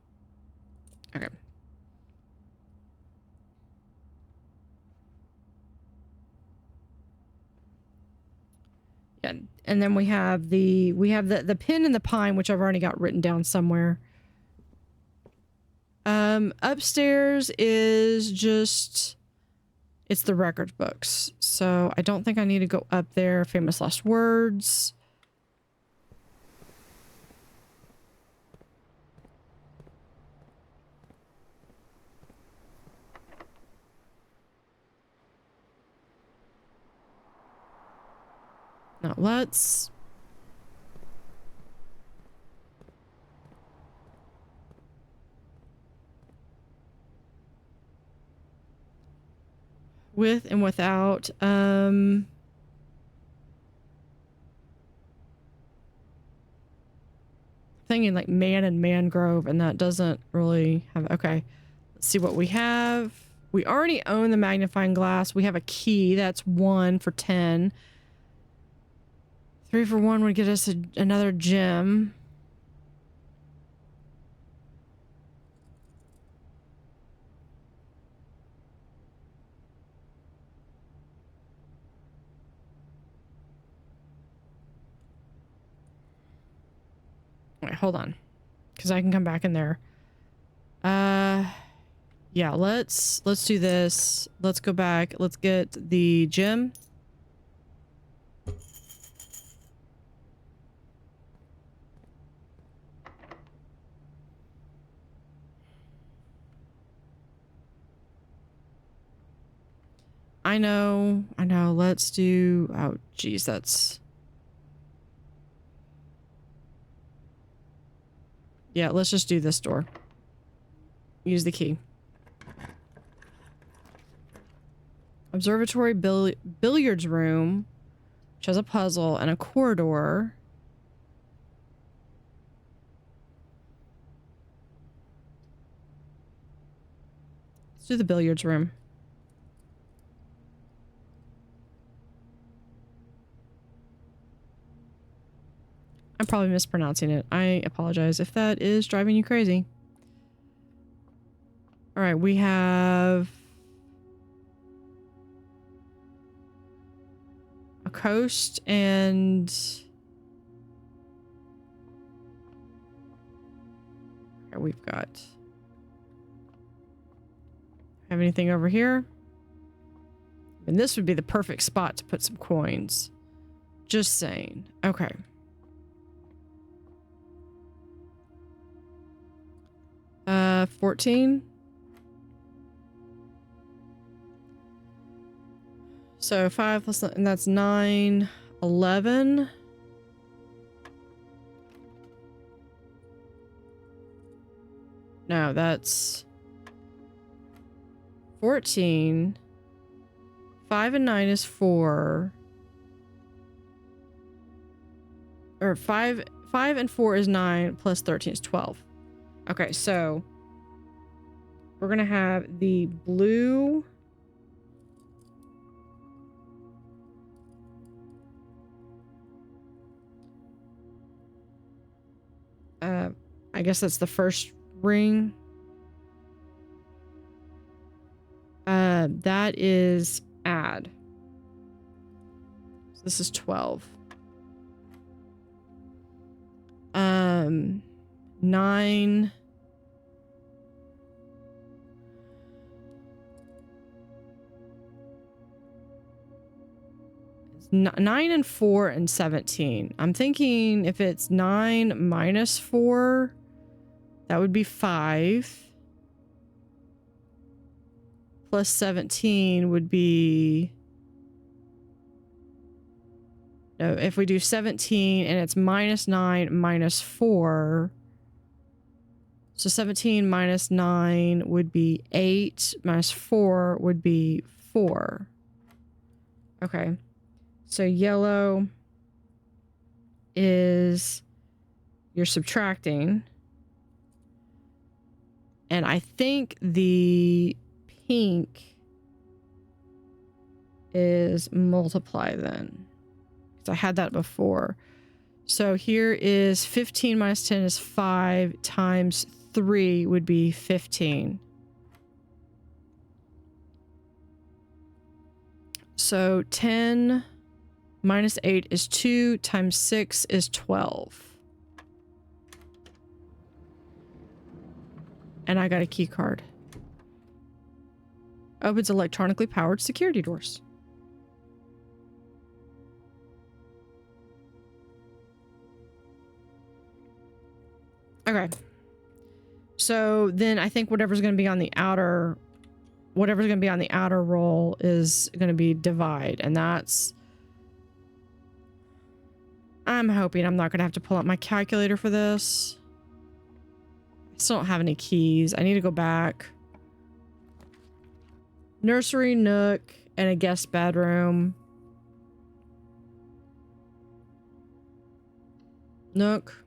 Okay. Yeah, and then we have the pin and the pine, which I've already got written down somewhere. Upstairs is just, it's the record books. So I don't think I need to go up there. Famous last words. Now let's with and without thinking like man and mangrove, and that doesn't really have. Okay, let's see what we have. We already own the magnifying glass. We have a key. That's 1 for 10. 3 for 1 would get us another gem. Wait, hold on. Because I can come back in there. Yeah, let's do this. Let's go back. Let's get the gym. I know. Let's do... Oh, geez, that's... Yeah, let's just do this door. Use the key. Observatory billiards room, which has a puzzle and a corridor. Let's do the billiards room. I'm probably mispronouncing it. I apologize if that is driving you crazy. All right, we have a coast and... Here we've got... Have anything over here? And this would be the perfect spot to put some coins. Just saying. Okay. Uh, 14. So 5 plus, and that's 9, 11. No, that's 14. 5 and 9 is 4. Or 5 and 4 is 9 plus 13 is 12. Okay, so we're gonna have the blue. I guess that's the first ring. That is add. So this is 12. 9. It's 9 and 4 and 17. I'm thinking if it's 9 minus 4, that would be 5. Plus 17 would be... No, if we do 17 and it's minus 9 minus 4... So 17 minus 9 would be 8. Minus 4 would be 4. Okay. So yellow is... You're subtracting. And I think the pink is multiply then. Because I had that before. So here is 15 minus 10 is 5 times 3 would be 15. So 10 minus 8 is 2 times 6 is 12. And I got a key card. Opens electronically powered security doors. Okay. So then I think whatever's going to be on the outer roll is going to be divide. And that's... I'm hoping I'm not going to have to pull out my calculator for this. I still don't have any keys. I need to go back. Nursery, nook, and a guest bedroom. Nook.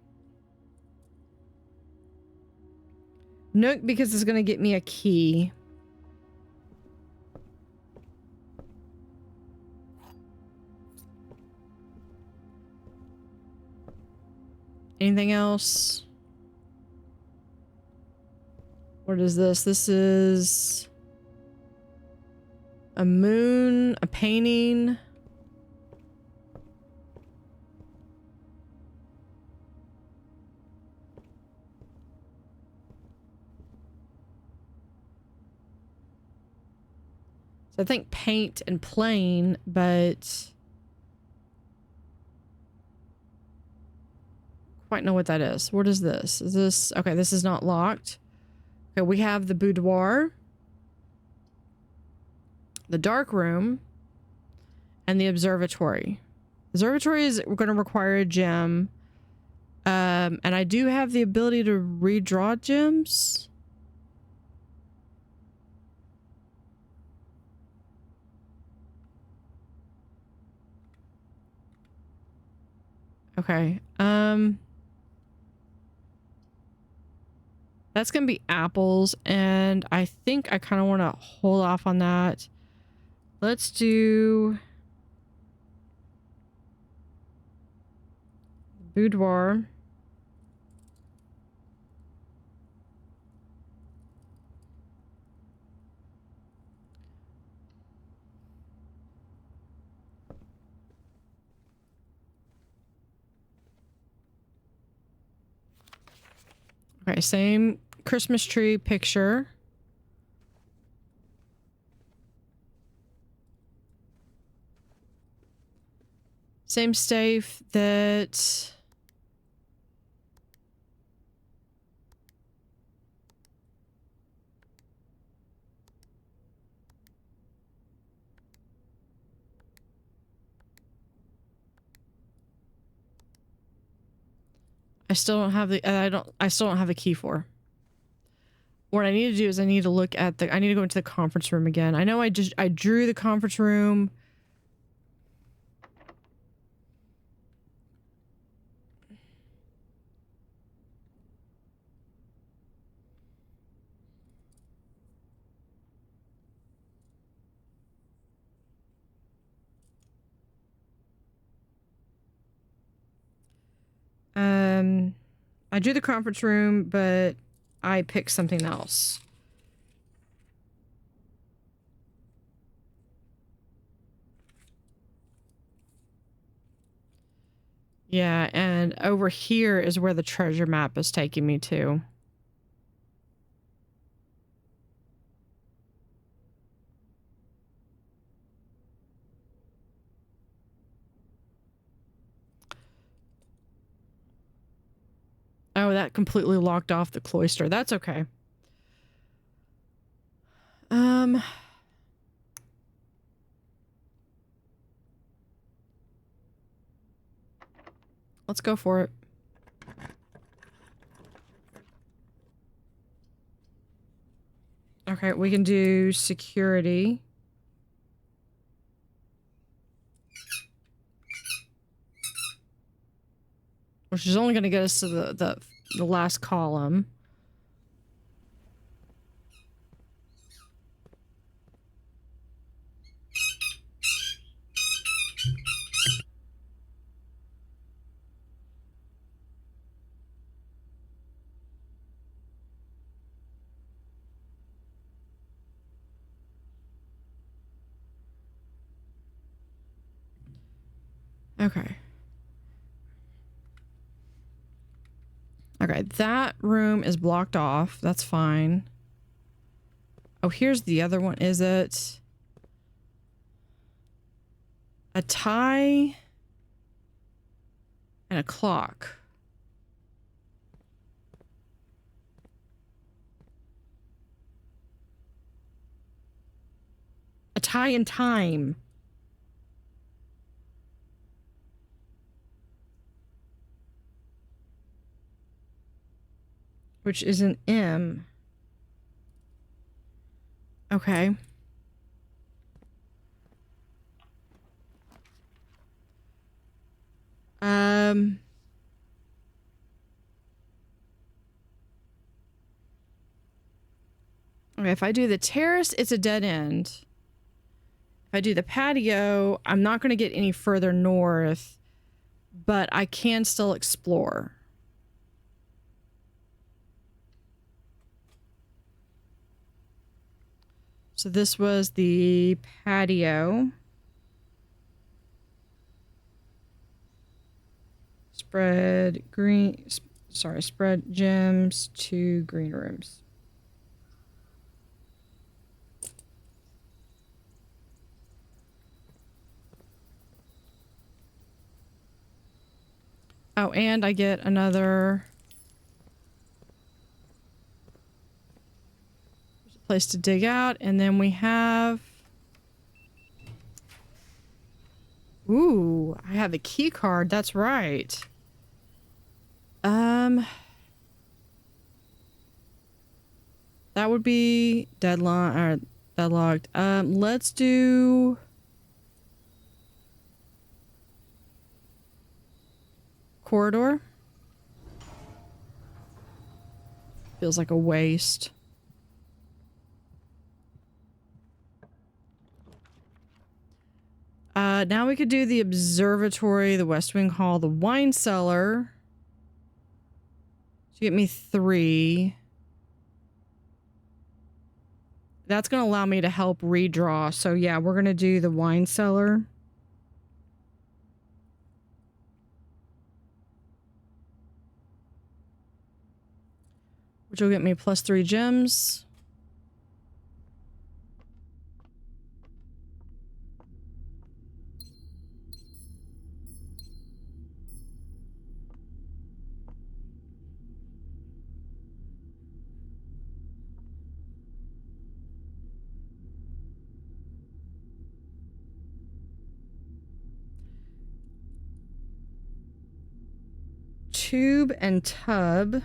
Nook because it's going to get me a key. Anything else? What is this? This is a moon, a painting. I think paint and plain, but quite know what that is. What is this? Is this okay? This is not locked. Okay, we have the boudoir, the dark room, and the observatory. Observatory is going to require a gem. And I do have the ability to redraw gems. Okay. That's going to be apples, and I think I kind of want to hold off on that. Let's do boudoir. Okay, same Christmas tree picture. Same stave that... I still don't have the I still don't have the key for. What I need to do is I need to look at the I need to go into the conference room again. I know I drew the conference room. I drew the conference room, but I picked something else. Yeah, and over here is where the treasure map is taking me to. Oh, that completely locked off the cloister. That's okay. Let's go for it. Okay, we can do security. Which is only going to get us to the last column. Okay. Okay, that room is blocked off. That's fine. Oh, here's the other one. Is it a tie and a clock? A tie and time. Which is an M. Okay. Okay, if I do the terrace, it's a dead end. If I do the patio, I'm not going to get any further north, but I can still explore. So this was the patio. Spread gems to green rooms. Oh, and I get another place to dig out, and then we have... Ooh, I have the key card. That's right. That would be deadlocked. Let's do... corridor. Feels like a waste. Now we could do the observatory, the West Wing Hall, the wine cellar. So get me 3. That's going to allow me to help redraw. So yeah, we're going to do the wine cellar. Which will get me +3 gems. Tube and tub.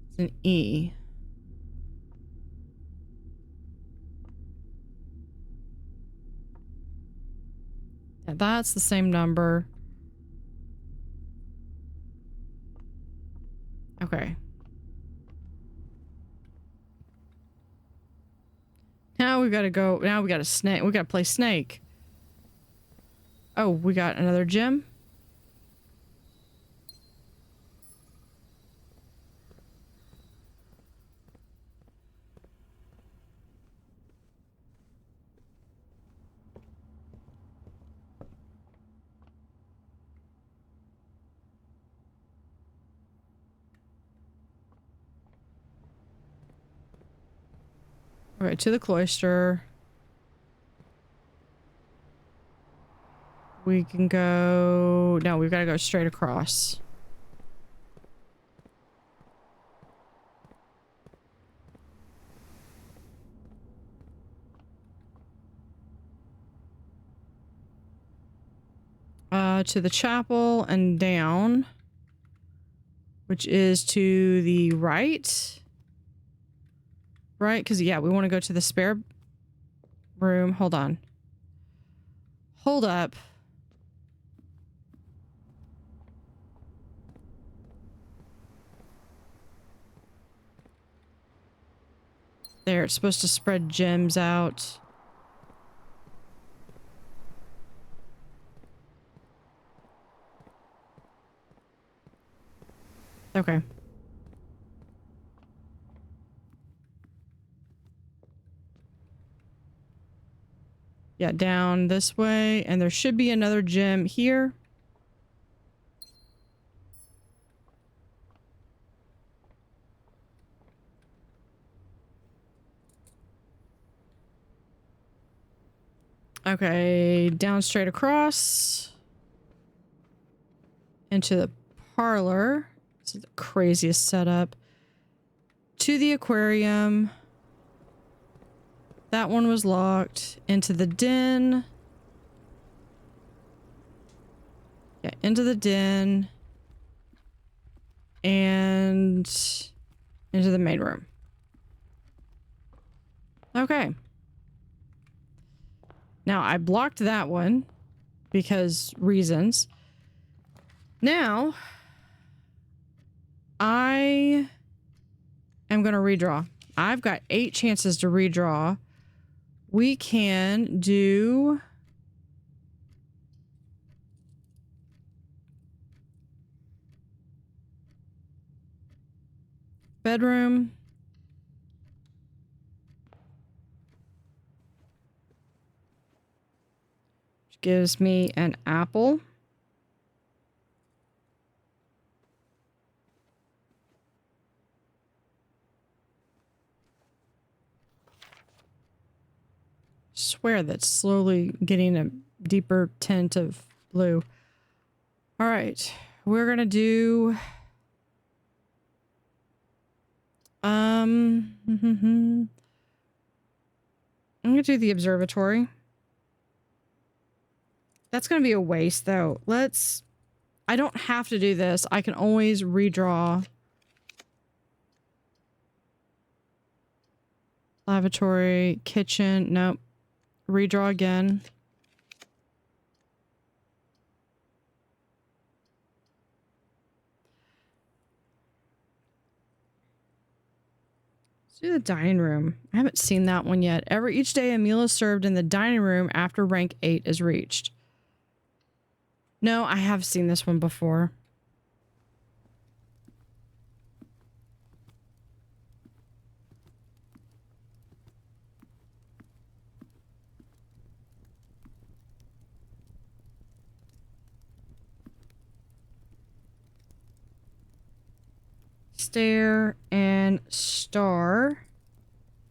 It's an E. Yeah, that's the same number. Okay. Now we gotta go. Now we gotta snake. We gotta play snake. Oh, we got another gem. Okay, to the cloister. We can go... No, we've got to go straight across. To the chapel and down. Which is to the right. Right? Because, yeah, we want to go to the spare room. Hold on. Hold up. There, it's supposed to spread gems out. Okay. Yeah, down this way. And there should be another gem here. Okay, down straight across. Into the parlor. This is the craziest setup. To the aquarium. That one was locked. Into the den. Yeah, into the den. And into the main room. Okay. Now, I blocked that one because reasons. Now, I am going to redraw. I've got 8 chances to redraw. We can do... bedroom. Which gives me an apple. Swear that's slowly getting a deeper tint of blue. All right. we're gonna do I'm gonna do the observatory. That's gonna be a waste though. I don't have to do this. I can always redraw. Lavatory, kitchen, nope. Redraw again. Let's do the dining room. I haven't seen that one yet. Each day a meal is served in the dining room after rank 8 is reached. No, I have seen this one before. Stair and star.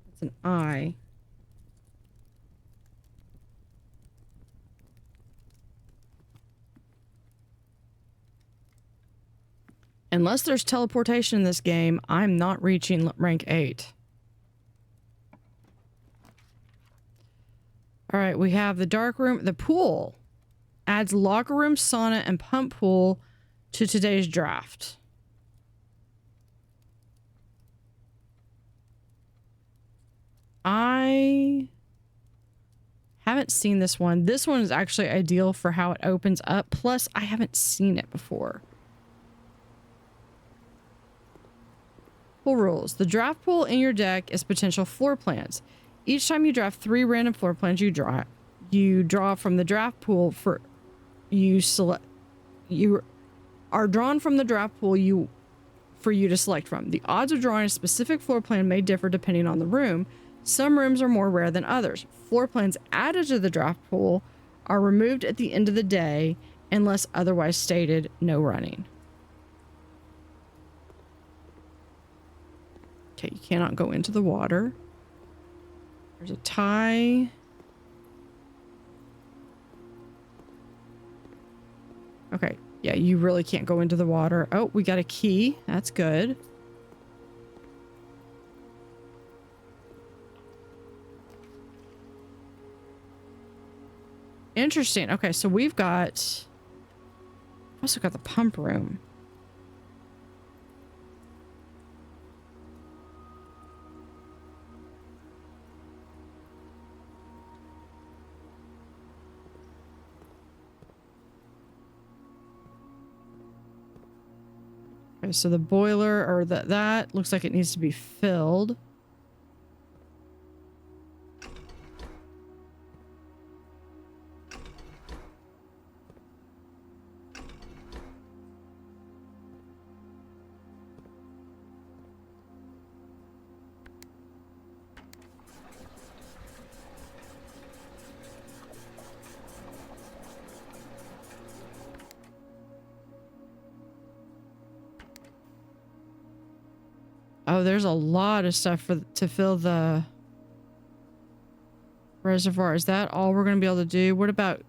That's an eye. Unless there's teleportation in this game, I'm not reaching rank 8. All right, we have the dark room. The pool adds locker room, sauna, and pump pool to today's draft. I haven't seen this one. This one is actually ideal for how it opens up. Plus, I haven't seen it before. Pool rules. The draft pool in your deck is potential floor plans. Each time you draft 3 random floor plans, you draw from the draft pool for you are drawn from the draft pool for you to select from. The odds of drawing a specific floor plan may differ depending on the room. Some rooms are more rare than others. Floor plans added to the draft pool are removed at the end of the day unless otherwise stated. No running. Okay, you cannot go into the water. There's a tie. Okay, yeah, you really can't go into the water. Oh, we got a key. That's good. Interesting. Okay, so we've also got the pump room. Okay, so the boiler or that looks like it needs to be filled. Oh, there's a lot of stuff to fill the reservoir. Is that all we're going to be able to do? What about...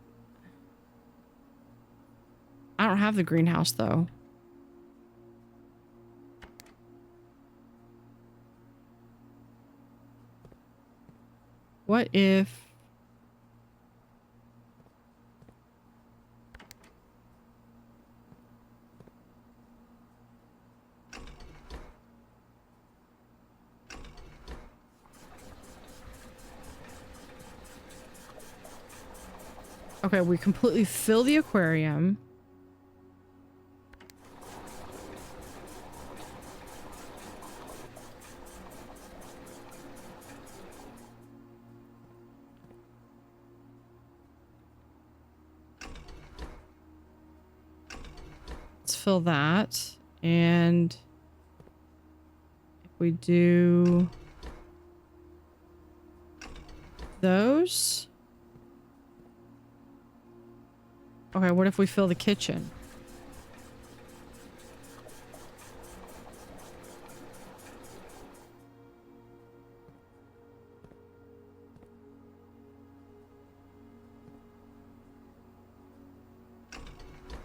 I don't have the greenhouse, though. What if... Okay, we completely fill the aquarium. Let's fill that. And if we do those... Okay, what if we fill the kitchen?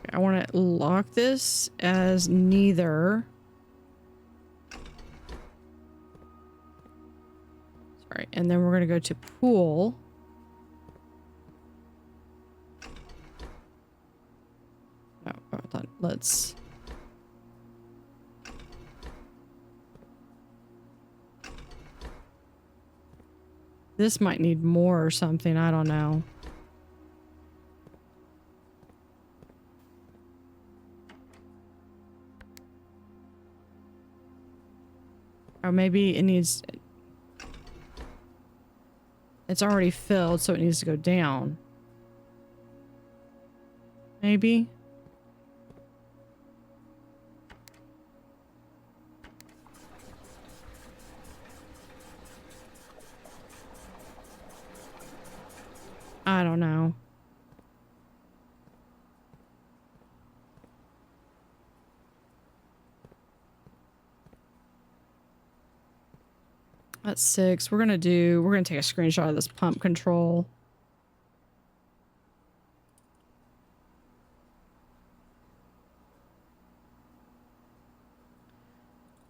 I want to lock this as neither. Sorry, and then we're going to go to pool. No, hold on. Let's... This might need more or something. I don't know. Or maybe it needs... It's already filled, so it needs to go down. Maybe? I don't know. That's 6. We're gonna take a screenshot of this pump control.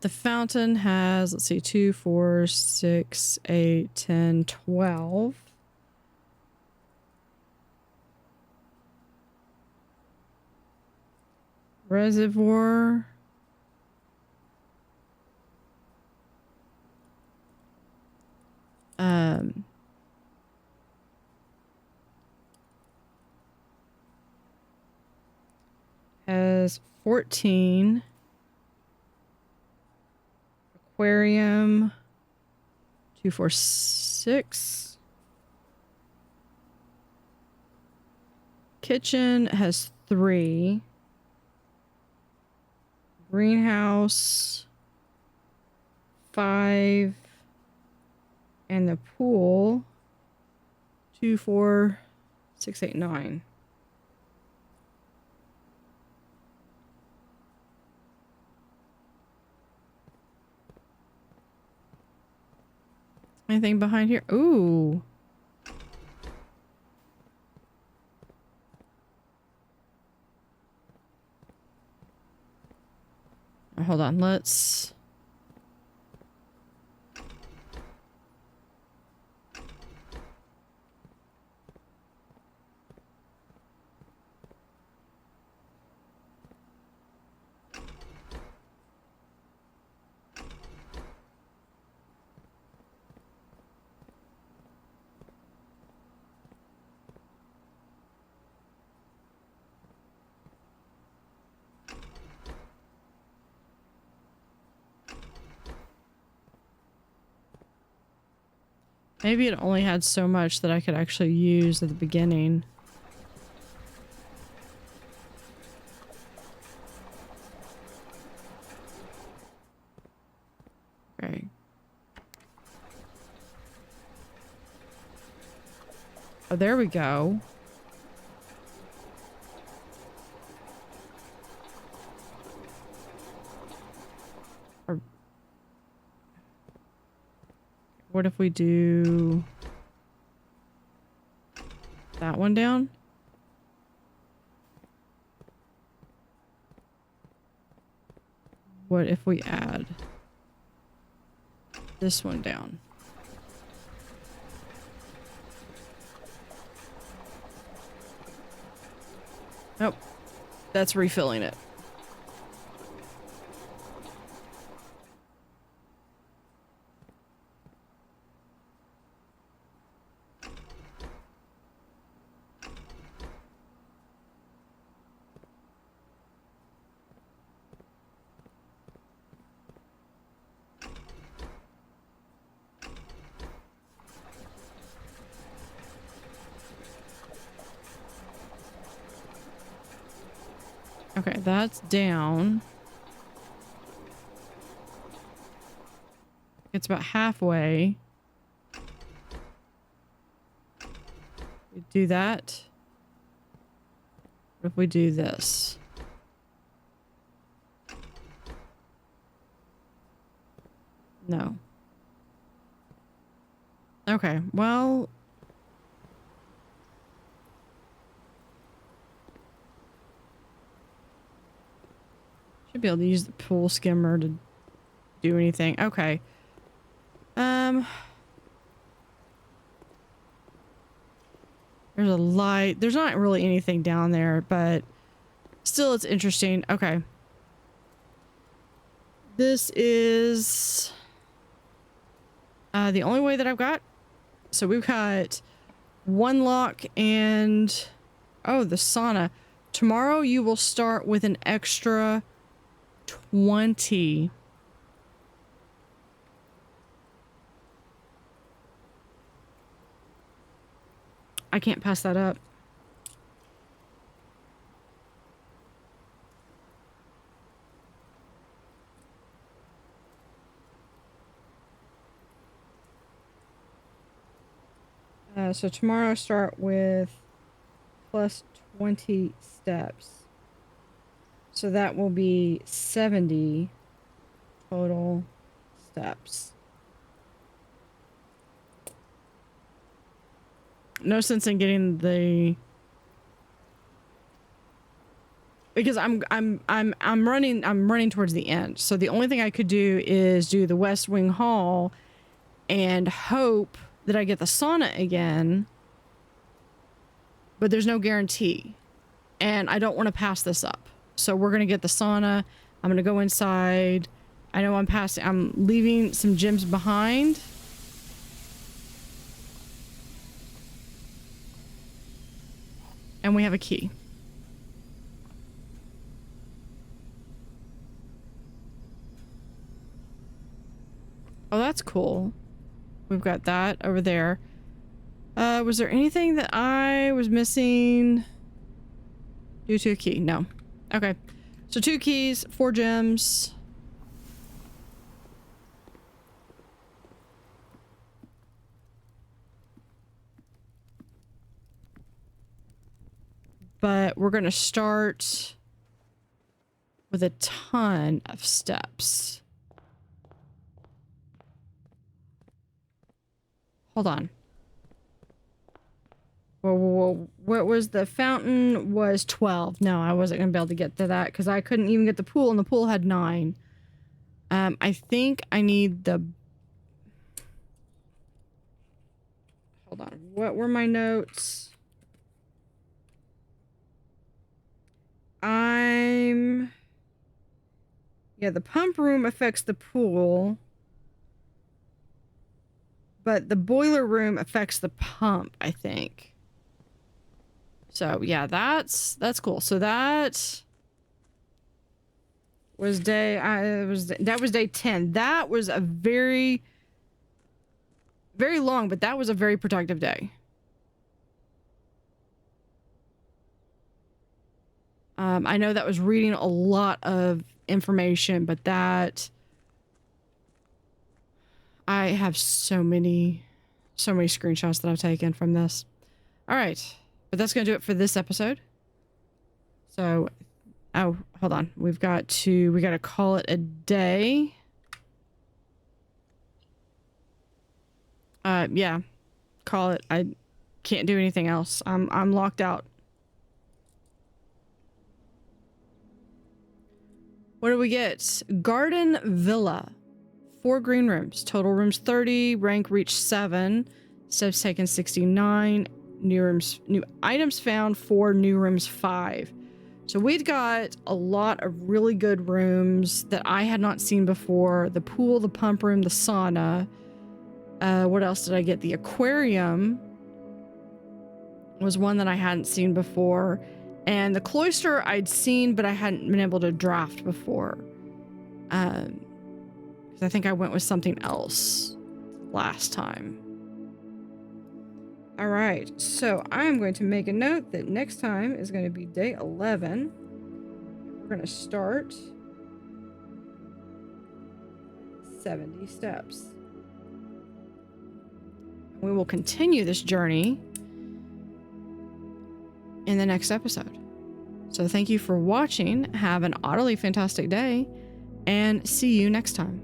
The fountain has, let's see, 2, 4, 6, 8, 10, 12. Reservoir. Has 14. Aquarium. 2, 4, 6. Kitchen has 3. Greenhouse 5. And the pool 2, 4, 6, 8, 9. Anything behind here? Ooh. Hold on, let's... Maybe it only had so much that I could actually use at the beginning. Okay. Oh, there we go. What if we do that one down? What if we add this one down? Nope. That's refilling it. Okay, that's down. It's about halfway. We do that. What if we do this? No. Okay, well... Should be able to use the pool skimmer to do anything. Okay. There's a light. There's not really anything down there, but still it's interesting. Okay. This is the only way that I've got. So we've got one lock and oh, the sauna. Tomorrow you will start with an extra 20. I can't pass that up. So tomorrow start with plus 20 steps. So that will be 70 total steps. No sense in getting the, because I'm running towards the end. So the only thing I could do is do the West Wing Hall and hope that I get the sauna again. But there's no guarantee. And I don't want to pass this up. So we're going to get the sauna. I'm going to go inside. I know I'm leaving some gems behind. And we have a key. Oh, that's cool. We've got that over there. Was there anything that I was missing due to a key? No. Okay. So 2 keys, 4 gems. But we're going to start with a ton of steps. Hold on. Whoa. What was the fountain? Was 12. No, I wasn't going to be able to get to that because I couldn't even get the pool, and the pool had 9. I think I need the... Hold on. What were my notes? Yeah, the pump room affects the pool. But the boiler room affects the pump, I think. So, yeah, that's cool. So that was day 10. That was a very, very long, but that was a very productive day. I know that was reading a lot of information, but that I have so many screenshots that I've taken from this. All right, but that's going to do it for this episode. So, oh, hold on. We got to call it a day. Yeah, call it. I can't do anything else. I'm locked out. What do we get? Garden Villa. 4 green rooms. Total rooms 30. Rank reached 7. Steps taken 69. New items found 4. New rooms 5. So we've got a lot of really good rooms that I had not seen before. The pool, the pump room, the sauna. What else did I get? The aquarium was one that I hadn't seen before. And the cloister I'd seen, but I hadn't been able to draft before. Because I think I went with something else last time. All right, so I'm going to make a note that next time is going to be day 11. We're going to start 70 steps. We will continue this journey in the next episode. So thank you for watching. Have an utterly fantastic day and see you next time.